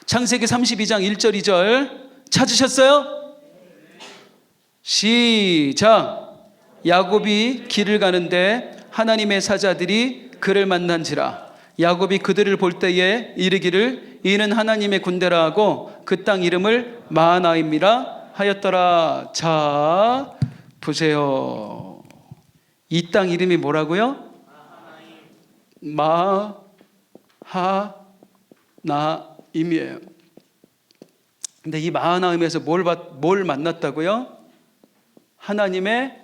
창세기 32장 1절 2절 찾으셨어요? 시작. 야곱이 길을 가는데 하나님의 사자들이 그를 만난지라. 야곱이 그들을 볼 때에 이르기를 이는 하나님의 군대라 하고 그 땅 이름을 마하나임이라 하였더라. 자, 보세요. 이 땅 이름이 뭐라고요? 마하나임이에요. 근데 이 마하나임에서 뭘 만났다고요? 하나님의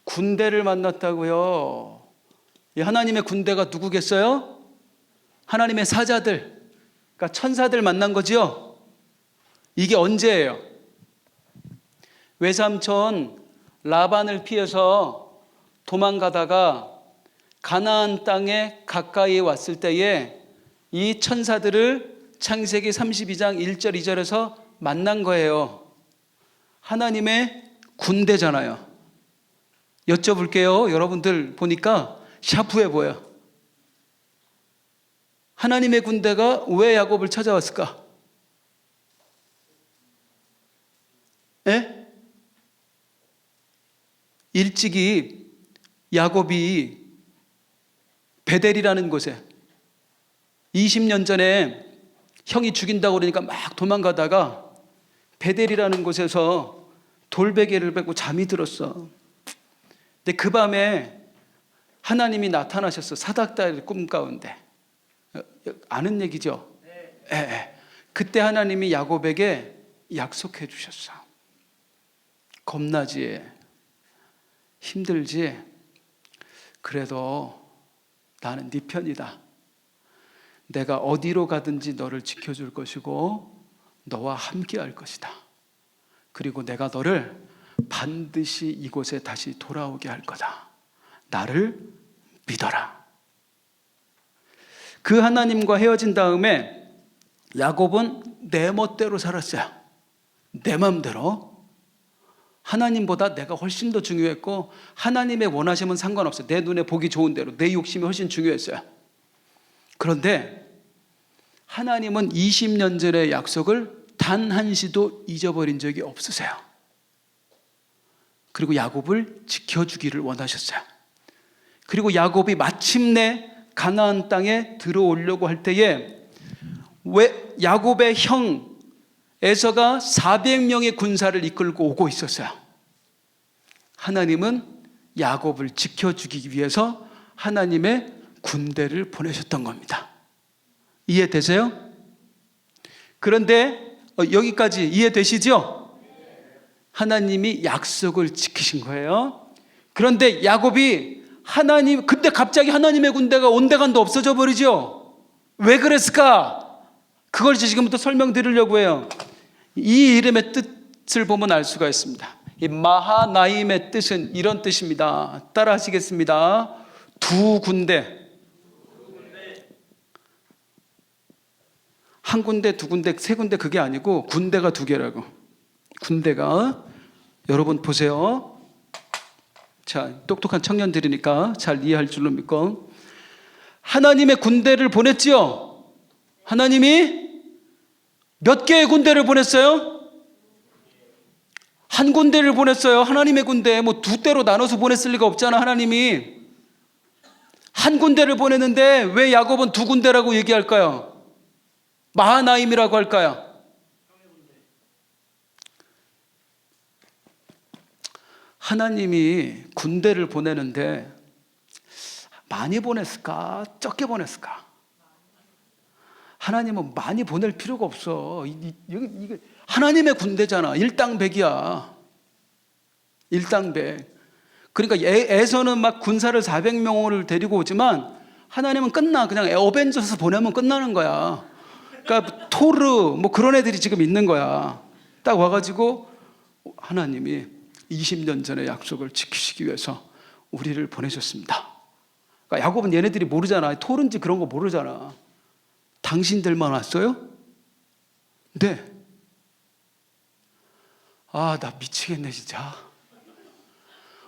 군대를 만났다고요. 이 하나님의 군대가 누구겠어요? 하나님의 사자들, 그러니까 천사들 만난 거지요. 이게 언제예요? 외삼촌 라반을 피해서 도망가다가 가나안 땅에 가까이 왔을 때에 이 천사들을 창세기 32장 1절 2절에서 만난 거예요. 하나님의 군대잖아요. 여쭤볼게요. 여러분들 보니까 샤프해 보여. 하나님의 군대가 왜 야곱을 찾아왔을까? 에? 일찍이 야곱이 베델이라는 곳에 20년 전에 형이 죽인다고 그러니까 막 도망가다가 베델이라는 곳에서 돌베개를 베고 잠이 들었어. 근데 그 밤에 하나님이 나타나셨어. 사닥다리 꿈 가운데. 아는 얘기죠? 네. 그때 하나님이 야곱에게 약속해 주셨어. 겁나지? 힘들지? 그래도 나는 네 편이다. 내가 어디로 가든지 너를 지켜줄 것이고 너와 함께할 것이다. 그리고 내가 너를 반드시 이곳에 다시 돌아오게 할 거다. 나를 믿어라. 그 하나님과 헤어진 다음에 야곱은 내 멋대로 살았어요. 내 마음대로. 하나님보다 내가 훨씬 더 중요했고 하나님의 원하심은 상관없어요. 내 눈에 보기 좋은 대로 내 욕심이 훨씬 중요했어요. 그런데 하나님은 20년 전의 약속을 단 한시도 잊어버린 적이 없으세요. 그리고 야곱을 지켜주기를 원하셨어요. 그리고 야곱이 마침내 가나안 땅에 들어오려고 할 때에 왜 야곱의 형 에서가 400명의 군사를 이끌고 오고 있었어요. 하나님은 야곱을 지켜주기 위해서 하나님의 군대를 보내셨던 겁니다. 이해되세요? 그런데 여기까지 이해되시죠? 하나님이 약속을 지키신 거예요. 그런데 야곱이 근데 갑자기 하나님의 군대가 온데간도 없어져 버리죠. 왜 그랬을까? 그걸 지금부터 설명드리려고 해요. 이 이름의 뜻을 보면 알 수가 있습니다. 이 마하나임의 뜻은 이런 뜻입니다. 따라 하시겠습니다. 두 군데. 한 군데, 두 군데, 세 군데 그게 아니고 군대가 두 개라고. 군대가. 여러분 보세요. 자, 똑똑한 청년들이니까 잘 이해할 줄로 믿고. 하나님의 군대를 보냈지요. 하나님이 몇 개의 군대를 보냈어요? 한 군대를 보냈어요. 하나님의 군대. 뭐 두 대로 나눠서 보냈을 리가 없잖아. 하나님이 한 군대를 보냈는데 왜 야곱은 두 군대라고 얘기할까요? 마하나임이라고 할까요? 하나님이 군대를 보내는데 많이 보냈을까? 적게 보냈을까? 하나님은 많이 보낼 필요가 없어. 이게 하나님의 군대잖아. 일당백이야. 일당백. 그러니까 에서는 막 군사를 400명을 데리고 오지만 하나님은 끝나. 그냥 어벤져스 보내면 끝나는 거야. 그러니까 토르 뭐 그런 애들이 지금 있는 거야. 딱 와가지고 하나님이 20년 전의 약속을 지키시기 위해서 우리를 보내셨습니다. 그러니까 야곱은 얘네들이 모르잖아. 토르인지 그런 거 모르잖아. 당신들만 왔어요? 네. 아, 나 미치겠네 진짜.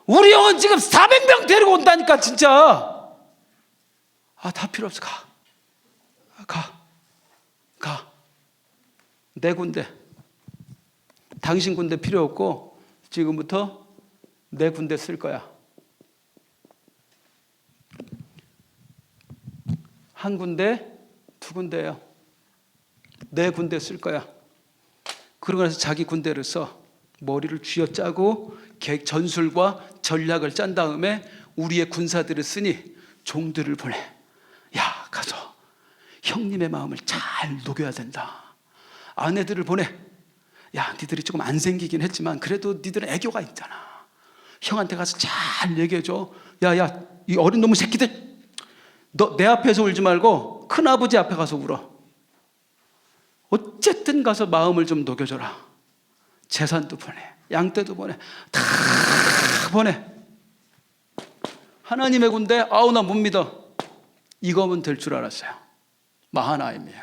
우리 형은 지금 400명 데리고 온다니까 진짜. 아, 다 필요 없어. 가. 내 군대. 당신 군대 필요 없고 지금부터 내 군대 쓸 거야. 한 군데, 두 군데예요. 내 군대 쓸 거야. 그러고 나서 자기 군대를 써. 머리를 쥐어짜고 전술과 전략을 짠 다음에 우리의 군사들을 쓰니 종들을 보내. 야, 가서 형님의 마음을 잘 녹여야 된다. 아내들을 보내. 야, 니들이 조금 안 생기긴 했지만 그래도 니들은 애교가 있잖아. 형한테 가서 잘 얘기해줘. 야, 이 어린 놈의 새끼들, 너 내 앞에서 울지 말고 큰아버지 앞에 가서 울어. 어쨌든 가서 마음을 좀 녹여줘라. 재산도 보내, 양떼도 보내, 다 보내. 하나님의 군대, 아우 나 못 믿어. 이거면 될 줄 알았어요. 마하나임이에요.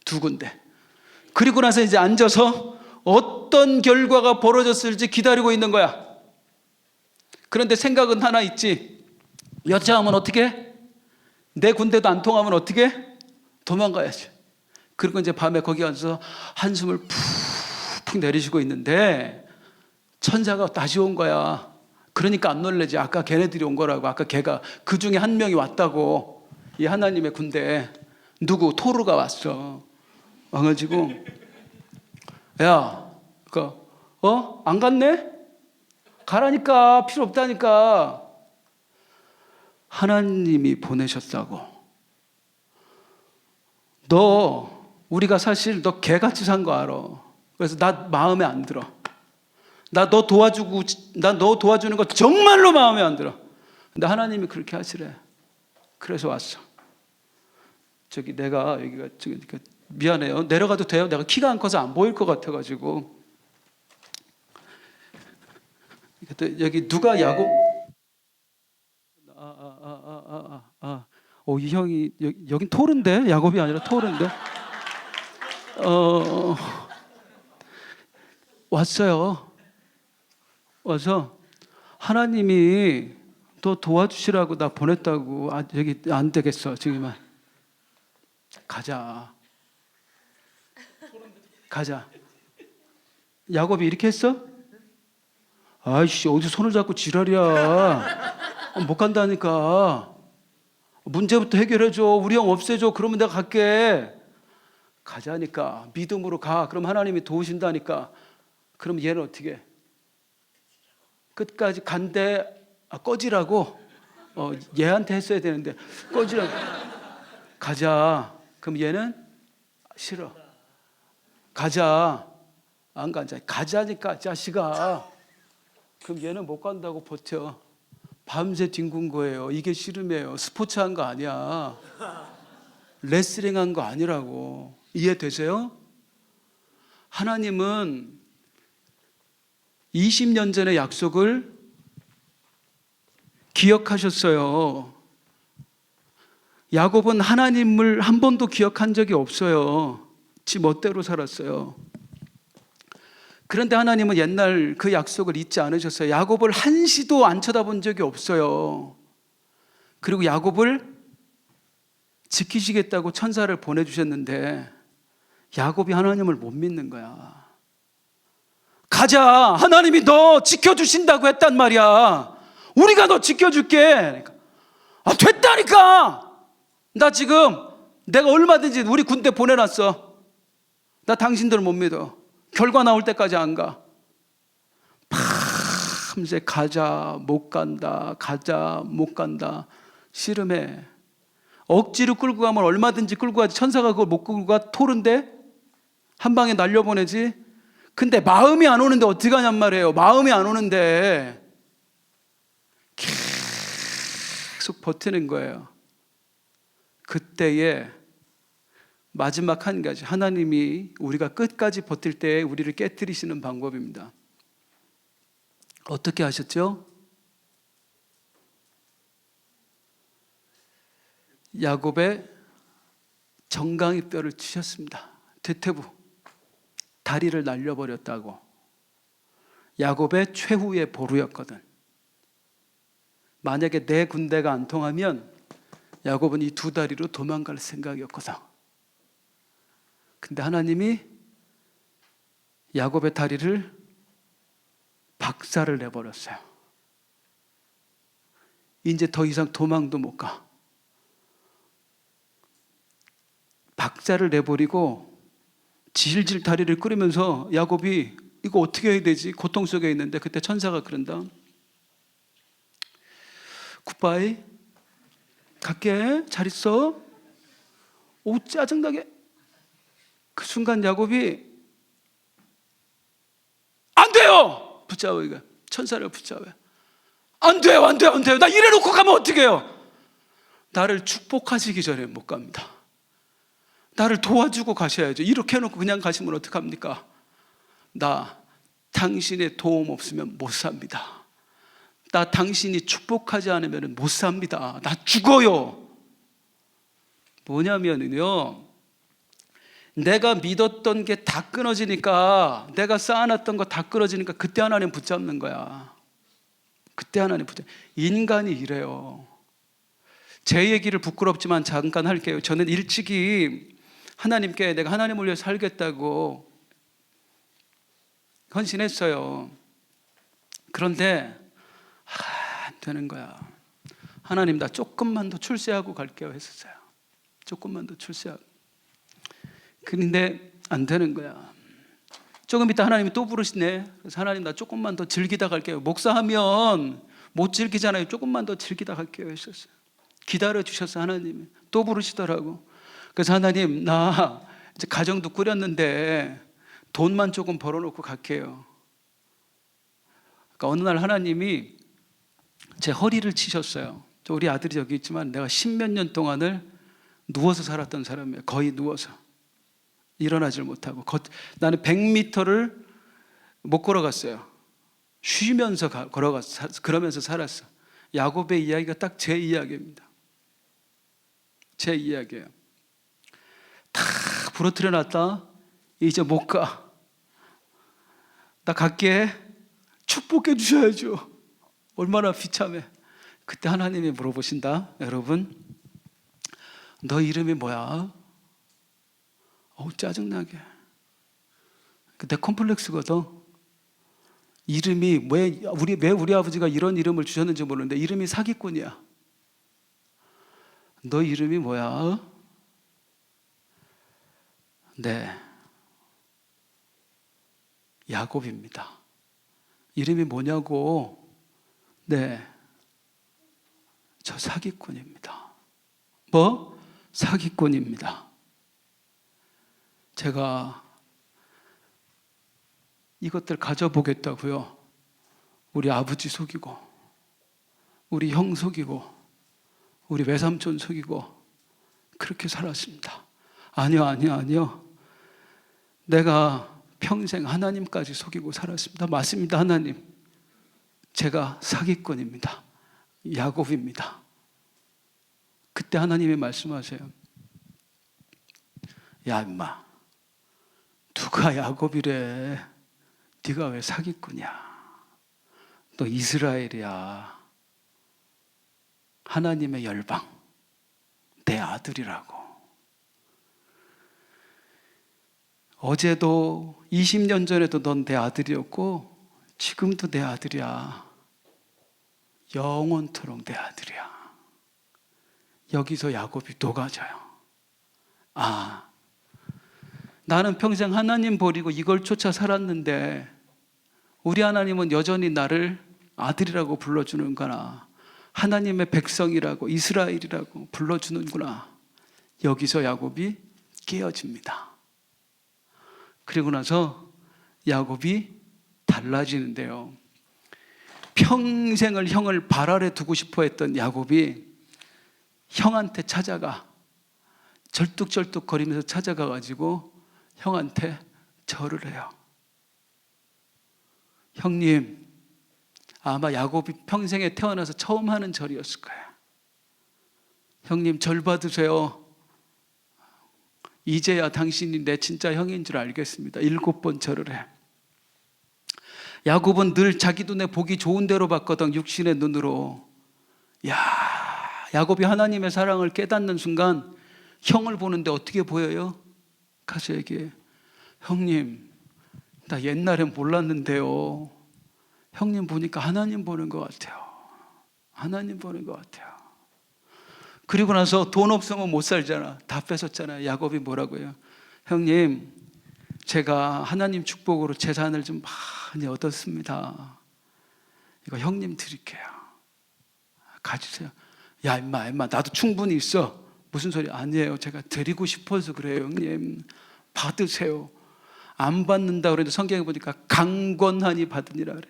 두 군데. 그리고 나서 이제 앉아서 어떤 결과가 벌어졌을지 기다리고 있는 거야. 그런데 생각은 하나 있지. 여차하면 어떻게? 내 군대도 안 통하면 어떻게? 도망가야지. 그리고 이제 밤에 거기 앉아서 한숨을 푹푹 내리시고 있는데 천사가 다시 온 거야. 그러니까 안 놀래지. 아까 걔네들이 온 거라고. 아까 걔가 그 중에 한 명이 왔다고. 이 하나님의 군대에 누구? 토르가 왔어. 와가지고 야, 안 갔네? 가라니까. 필요 없다니까. 하나님이 보내셨다고. 우리가 사실 너 개같이 산 거 알아. 그래서 나 마음에 안 들어. 나 너 도와주는 거 정말로 마음에 안 들어. 근데 하나님이 그렇게 하시래. 그래서 왔어. 내가 여기가 미안해요. 내려가도 돼요? 내가 키가 안 커서 안 보일 것 같아가지고. 또 여기 누가 야곱? 이 형이 여긴 토르인데 야곱이 아니라 토르인데. 왔어요. 와서 하나님이 또 도와주시라고 나 보냈다고. 여기 안 되겠어 지금은. 가자. 야곱이 이렇게 했어? 아이씨 어디서 손을 잡고 지랄이야. 못 간다니까. 문제부터 해결해줘. 우리 형 없애줘. 그러면 내가 갈게. 가자니까. 믿음으로 가. 그럼 하나님이 도우신다니까. 그럼 얘는 어떻게 해? 끝까지 간대. 꺼지라고. 얘한테 했어야 되는데 꺼지라고. 가자. 그럼 얘는 싫어. 가자. 안 가자. 가자니까 자식아. 그럼 얘는 못 간다고 버텨. 밤새 뒹군 거예요. 이게 씨름이에요. 스포츠 한 거 아니야. 레슬링 한 거 아니라고. 이해되세요? 하나님은 20년 전의 약속을 기억하셨어요. 야곱은 하나님을 한 번도 기억한 적이 없어요. 지 멋대로 살았어요. 그런데 하나님은 옛날 그 약속을 잊지 않으셨어요. 야곱을 한시도 안 쳐다본 적이 없어요. 그리고 야곱을 지키시겠다고 천사를 보내주셨는데 야곱이 하나님을 못 믿는 거야. 가자. 하나님이 너 지켜주신다고 했단 말이야. 우리가 너 지켜줄게. 됐다니까. 나 지금 내가 얼마든지 우리 군대 보내놨어. 나 당신들 못 믿어. 결과 나올 때까지 안 가. 밤새 가자 못 간다. 가자 못 간다. 씨름해. 억지로 끌고 가면 얼마든지 끌고 가지. 천사가 그걸 못 끌고 가. 토른데 한 방에 날려보내지. 근데 마음이 안 오는데 어떻게 하냔 말이에요. 마음이 안 오는데 계속 버티는 거예요. 그때에 마지막 한 가지, 하나님이 우리가 끝까지 버틸 때 우리를 깨뜨리시는 방법입니다. 어떻게 하셨죠? 야곱의 정강이 뼈를 치셨습니다. 대퇴부 다리를 날려버렸다고. 야곱의 최후의 보루였거든. 만약에 내 군대가 안 통하면 야곱은 이 두 다리로 도망갈 생각이었거든. 근데 하나님이 야곱의 다리를 박살을 내버렸어요. 이제 더 이상 도망도 못 가. 박살을 내버리고 질질 다리를 끓이면서 야곱이 이거 어떻게 해야 되지? 고통 속에 있는데 그때 천사가 그런다. 굿바이. 갈게. 잘 있어. 오 짜증나게. 그 순간 야곱이 안 돼요. 붙잡아요. 천사를 붙잡아요. 안 돼요. 안 돼요. 안 돼요. 나 이래놓고 가면 어떻게 해요? 나를 축복하시기 전에 못 갑니다. 나를 도와주고 가셔야죠. 이렇게 해놓고 그냥 가시면 어떡합니까? 나 당신의 도움 없으면 못 삽니다. 나 당신이 축복하지 않으면 못 삽니다. 나 죽어요. 뭐냐면요, 내가 믿었던 게 다 끊어지니까, 내가 쌓아놨던 거 다 끊어지니까 그때 하나님 붙잡는 거야. 그때 하나님 붙잡. 인간이 이래요. 제 얘기를 부끄럽지만 잠깐 할게요. 저는 일찍이 하나님께 내가 하나님을 위해서 살겠다고 헌신했어요. 그런데 안 되는 거야. 하나님 나 조금만 더 출세하고 갈게요 했었어요. 조금만 더 출세하고. 그런데 안 되는 거야. 조금 이따 하나님이 또 부르시네. 그래서 하나님 나 조금만 더 즐기다 갈게요. 목사하면 못 즐기잖아요. 조금만 더 즐기다 갈게요 했었어요. 기다려 주셨어요. 하나님이 또 부르시더라고. 그래서 하나님 나 이제 가정도 꾸렸는데 돈만 조금 벌어놓고 갈게요. 그러니까 어느 날 하나님이 제 허리를 치셨어요. 우리 아들이 여기 있지만 내가 십몇 년 동안을 누워서 살았던 사람이에요. 거의 누워서. 일어나질 못하고 나는 100m를 못 걸어갔어요. 쉬면서 그러면서 살았어. 야곱의 이야기가 딱 제 이야기입니다. 제 이야기예요. 다 부러뜨려 놨다. 이제 못 가. 나 갈게. 축복해 주셔야죠. 얼마나 비참해. 그때 하나님이 물어보신다. 여러분, 너 이름이 뭐야? 짜증나게. 내 컴플렉스거든. 이름이 왜 우리 아버지가 이런 이름을 주셨는지 모르는데 이름이 사기꾼이야. 너 이름이 뭐야? 네, 야곱입니다. 이름이 뭐냐고? 네, 저 사기꾼입니다. 뭐? 사기꾼입니다. 제가 이것들 가져보겠다고요. 우리 아버지 속이고, 우리 형 속이고, 우리 외삼촌 속이고 그렇게 살았습니다. 아니요. 내가 평생 하나님까지 속이고 살았습니다. 맞습니다, 하나님. 제가 사기꾼입니다. 야곱입니다. 그때 하나님이 말씀하세요. 야, 임마. 누가 야곱이래? 네가 왜 사기꾼이야? 너 이스라엘이야. 하나님의 열방, 내 아들이라고. 어제도 20년 전에도 넌 내 아들이었고 지금도 내 아들이야. 영원토록 내 아들이야. 여기서 야곱이 녹아져요. 나는 평생 하나님 버리고 이걸 쫓아 살았는데 우리 하나님은 여전히 나를 아들이라고 불러주는구나. 하나님의 백성이라고, 이스라엘이라고 불러주는구나. 여기서 야곱이 깨어집니다. 그리고 나서 야곱이 달라지는데요. 평생을 형을 발 아래 두고 싶어 했던 야곱이 형한테 찾아가, 절뚝절뚝 거리면서 찾아가가지고 형한테 절을 해요. 형님, 아마 야곱이 평생에 태어나서 처음 하는 절이었을 거예요. 형님, 절 받으세요. 이제야 당신이 내 진짜 형인 줄 알겠습니다. 7번 절을 해. 야곱은 늘 자기 눈에 보기 좋은 대로 봤거든, 육신의 눈으로. 야곱이 하나님의 사랑을 깨닫는 순간 형을 보는데 어떻게 보여요? 가서 얘기해. 형님, 나 옛날엔 몰랐는데요. 형님 보니까 하나님 보는 것 같아요. 하나님 보는 것 같아요. 그리고 나서 돈 없으면 못 살잖아. 다 뺏었잖아요. 야곱이 뭐라고요? 형님, 제가 하나님 축복으로 재산을 좀 많이 얻었습니다. 이거 형님 드릴게요. 가지세요. 야, 임마, 나도 충분히 있어. 무슨 소리? 아니에요. 제가 드리고 싶어서 그래요, 형님. 받으세요. 안 받는다 그러는데 성경에 보니까 강권하니 받으니라 그래.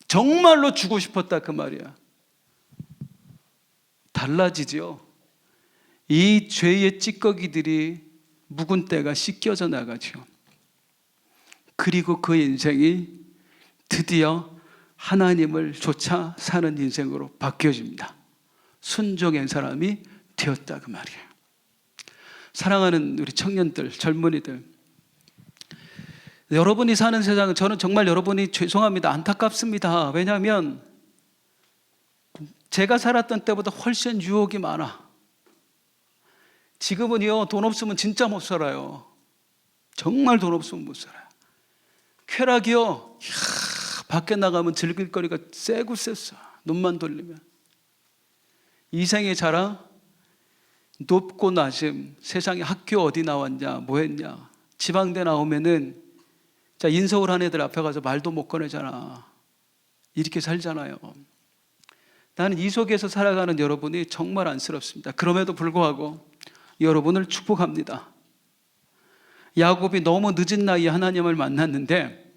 정말로 주고 싶었다 그 말이야. 달라지죠. 이 죄의 찌꺼기들이 묵은 때가 씻겨져 나가죠. 그리고 그 인생이 드디어 하나님을 쫓아 사는 인생으로 바뀌어집니다. 순종의 사람이 되었다 그 말이에요. 사랑하는 우리 청년들, 젊은이들, 여러분이 사는 세상은 저는 정말 여러분이 죄송합니다. 안타깝습니다. 왜냐하면 제가 살았던 때보다 훨씬 유혹이 많아. 지금은요, 돈 없으면 진짜 못 살아요. 정말 돈 없으면 못 살아요. 쾌락이요, 밖에 나가면 즐길 거리가 세고 셌어. 눈만 돌리면. 이생의 자랑, 높고 낮음, 세상에 학교 어디 나왔냐, 뭐 했냐. 지방대 나오면은 자, 인서울 한 애들 앞에 가서 말도 못 꺼내잖아. 이렇게 살잖아요. 나는 이 속에서 살아가는 여러분이 정말 안쓰럽습니다. 그럼에도 불구하고 여러분을 축복합니다. 야곱이 너무 늦은 나이에 하나님을 만났는데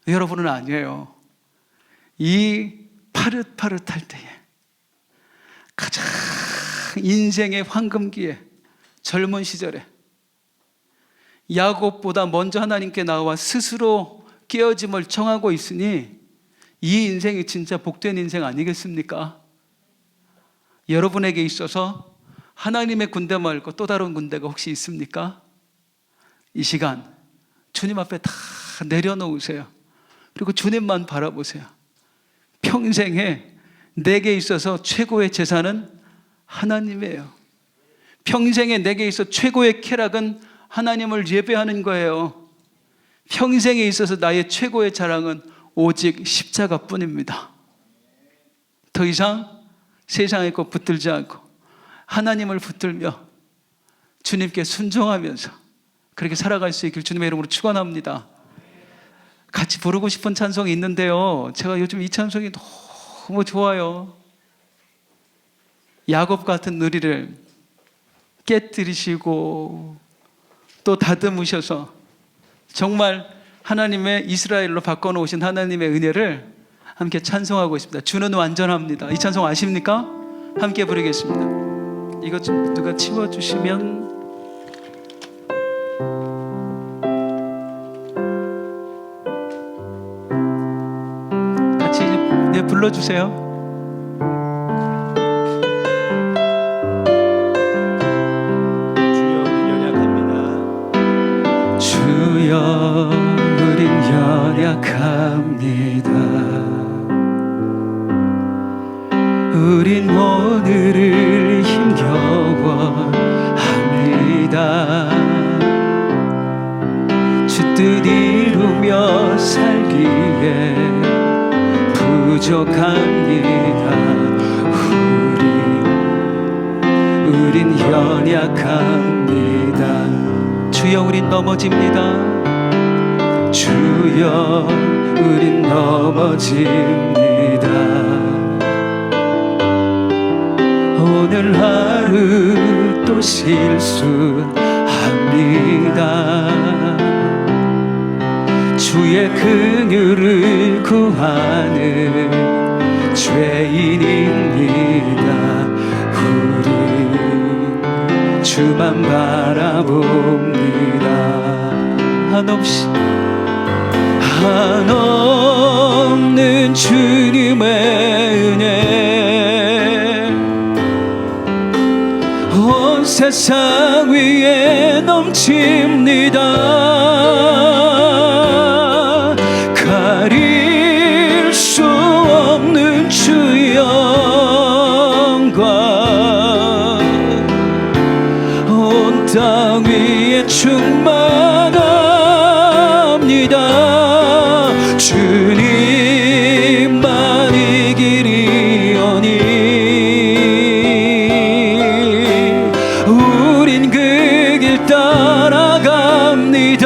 여러분은 아니에요. 이 파릇파릇할 때에 가장 인생의 황금기에, 젊은 시절에 야곱보다 먼저 하나님께 나와 스스로 깨어짐을 청하고 있으니 이 인생이 진짜 복된 인생 아니겠습니까? 여러분에게 있어서 하나님의 군대 말고 또 다른 군대가 혹시 있습니까? 이 시간 주님 앞에 다 내려놓으세요. 그리고 주님만 바라보세요. 평생에 내게 있어서 최고의 재산은 하나님이에요. 평생에 내게 있어 최고의 쾌락은 하나님을 예배하는 거예요. 평생에 있어서 나의 최고의 자랑은 오직 십자가뿐입니다. 더 이상 세상에 것 붙들지 않고 하나님을 붙들며 주님께 순종하면서 그렇게 살아갈 수 있길 주님의 이름으로 축원합니다. 같이 부르고 싶은 찬송이 있는데요, 제가 요즘 이 찬송이 너무 좋아요. 야곱 같은 누리를 깨뜨리시고 또 다듬으셔서 정말 하나님의 이스라엘로 바꿔놓으신 하나님의 은혜를 함께 찬송하고 있습니다. 주는 완전합니다. 이 찬송 아십니까? 함께 부르겠습니다. 이것 좀 누가 치워주시면. 같이 불러주세요. 우린 연약합니다. 우린 오늘을 힘겨워합니다. 주 뜻 이루며 살기에 부족합니다. 우린 연약합니다. 주여 우린 넘어집니다. 주여 우린 넘어집니다. 오늘 하루 또 실수합니다. 주의 긍휼을 구하는 죄인입니다. 우리 주만 바라봅니다. 한없는 주님의 은혜 온 세상 위에 넘칩니다. 가릴 수 없는 주 영광 온 땅 위에 충만합니다. 주님만 이기리오니 우린 그 길 따라갑니다.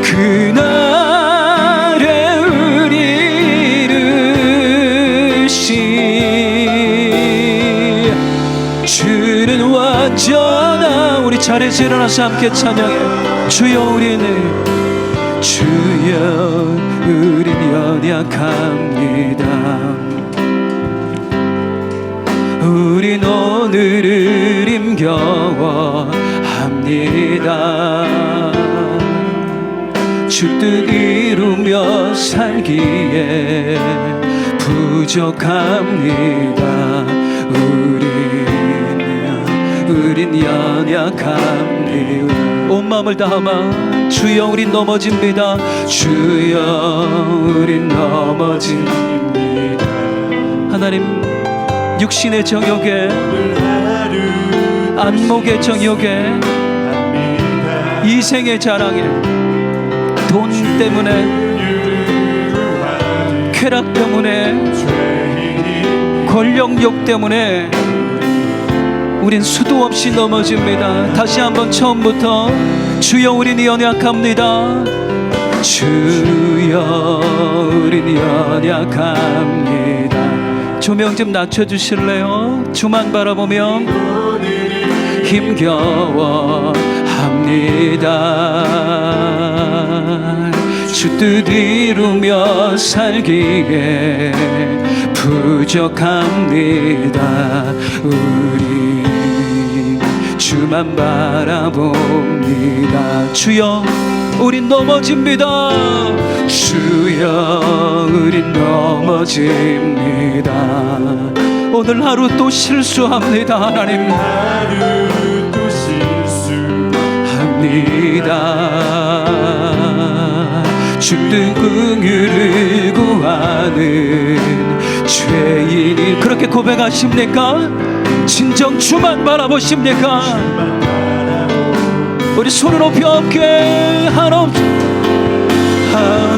그날에 우리를 주는 완전한. 우리 자리에서 일어나서 함께 찬양해. 주여 우린 연약합니다. 우린 오늘을 힘겨워합니다. 주 뜻 이루며 살기에 부족합니다. 우린 연약합니다. 온 마음을 다함아 주여 우린 넘어집니다. 주여 우린 넘어집니다. 하나님 육신의 정욕에 안목의 정욕에 이생의 자랑에 돈 때문에 쾌락 때문에 권력욕 때문에 우린 수도 없이 넘어집니다. 다시 한번 처음부터 주여 우린 연약합니다. 주여 우린 연약합니다. 조명 좀 낮춰주실래요? 주만 바라보며 힘겨워합니다. 주 뜻 이루며 살기에 부족합니다. 우리 주만 주만 바라봅니다. 주여 우린 넘어집니다. 주여 우린 넘어집니다. 오늘 하루 또 실수합니다. 하나님 하루 또 실수합니다. 죽는 긍휼을 구하는 죄인이 그렇게 고백하십니까? 진정 주만 바라보십니까? 우리 손을 높이 함께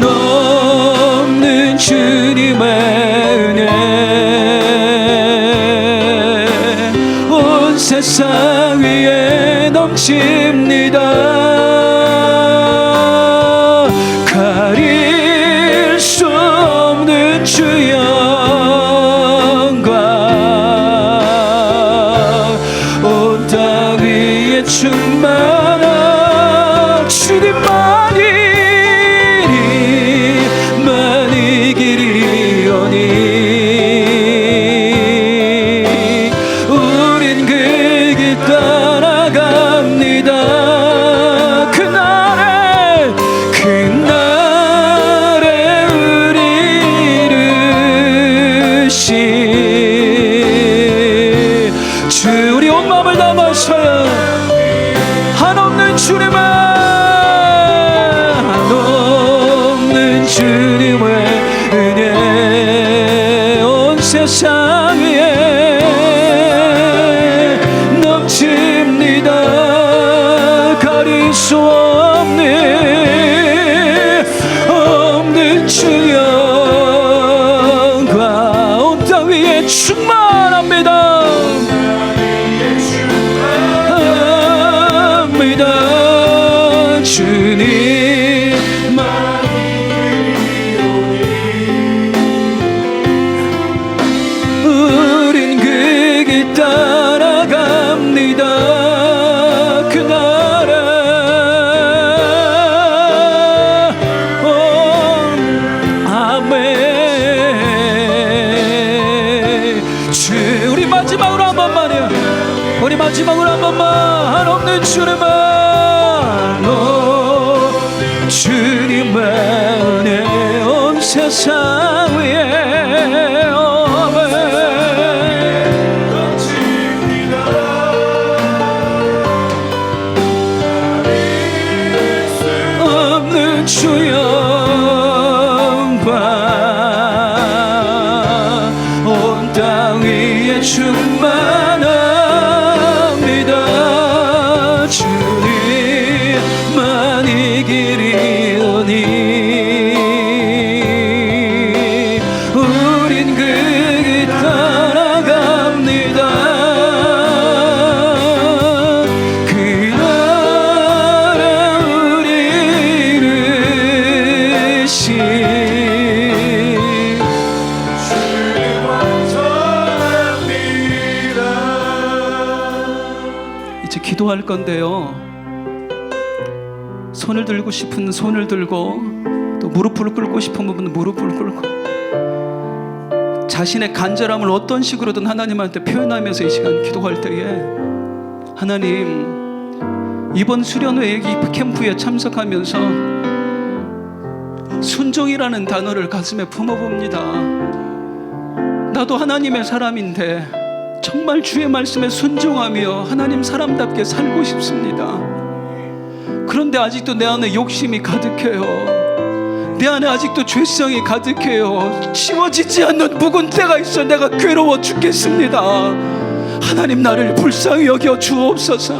한없는 주님의 은혜 온 세상 위에 넘칩니다. 가릴 수 없는 주 영광 온 땅 위에 충만한 주님만이 길이오니 우린 그 길 따라갑니다. 그날에 우리 이르시 주 우리 온 마음을 담아서 한없는 주님의 한없는 주님의 은혜 온 세상 위에 넘칩니다. 가릴 수 없는 주 영광 온 땅 위에 충만합니다. 우린 그 길 따라갑니다. 그날에 아멘. 우리 마지막으로 한 번만요. 우리 마지막으로 한 번만 한없는 주님의 은혜 온 세상 위에 없는 주 영광 온 땅 위에 충만합니다. 주님만이 길이오니 우린 그 길 따라갑니다. 그날에 우리 이르시 이제 기도할 건데요, 손을 들고 싶은 손을 들고 또 무릎을 꿇고 싶은 부분은 무릎을 꿇고 자신의 간절함을 어떤 식으로든 하나님한테 표현하면서 이 시간 기도할 때에 하나님 이번 수련회 이 캠프에 참석하면서 순종이라는 단어를 가슴에 품어봅니다. 나도 하나님의 사람인데 정말 주의 말씀에 순종하며 하나님 사람답게 살고 싶습니다. 그런데 아직도 내 안에 욕심이 가득해요. 내 안에 아직도 죄성이 가득해요. 치워지지 않는 묵은 때가 있어 내가 괴로워 죽겠습니다. 하나님 나를 불쌍히 여겨 주옵소서.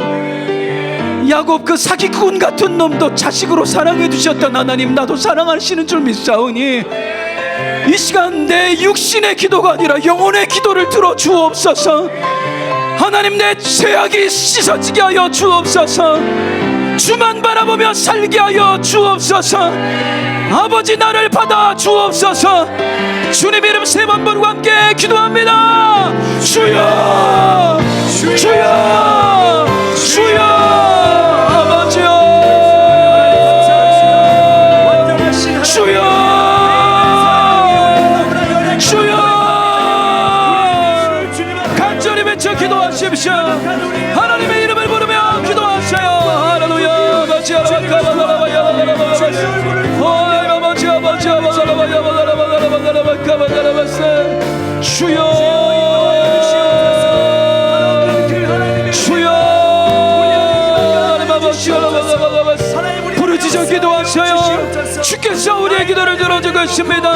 야곱 그 사기꾼 같은 놈도 자식으로 사랑해 주셨던 하나님 나도 사랑하시는 줄 믿사오니 이 시간 내 육신의 기도가 아니라 영혼의 기도를 들어 주옵소서. 하나님 내 죄악이 씻어지게 하여 주옵소서. 주만 바라보며 살게 하여 주옵소서. 아버지 나를 받아 주옵소서. 주님 이름 세 번 부르고 함께 기도합니다. 주여 주여 주여 아버지여 주여 주여 간절히 외쳐 기도하십시오. 하나님의 이름을 부르며 기도하셔요. 주께서 우리의 기도를 들어주고 있습니다.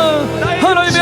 하나님의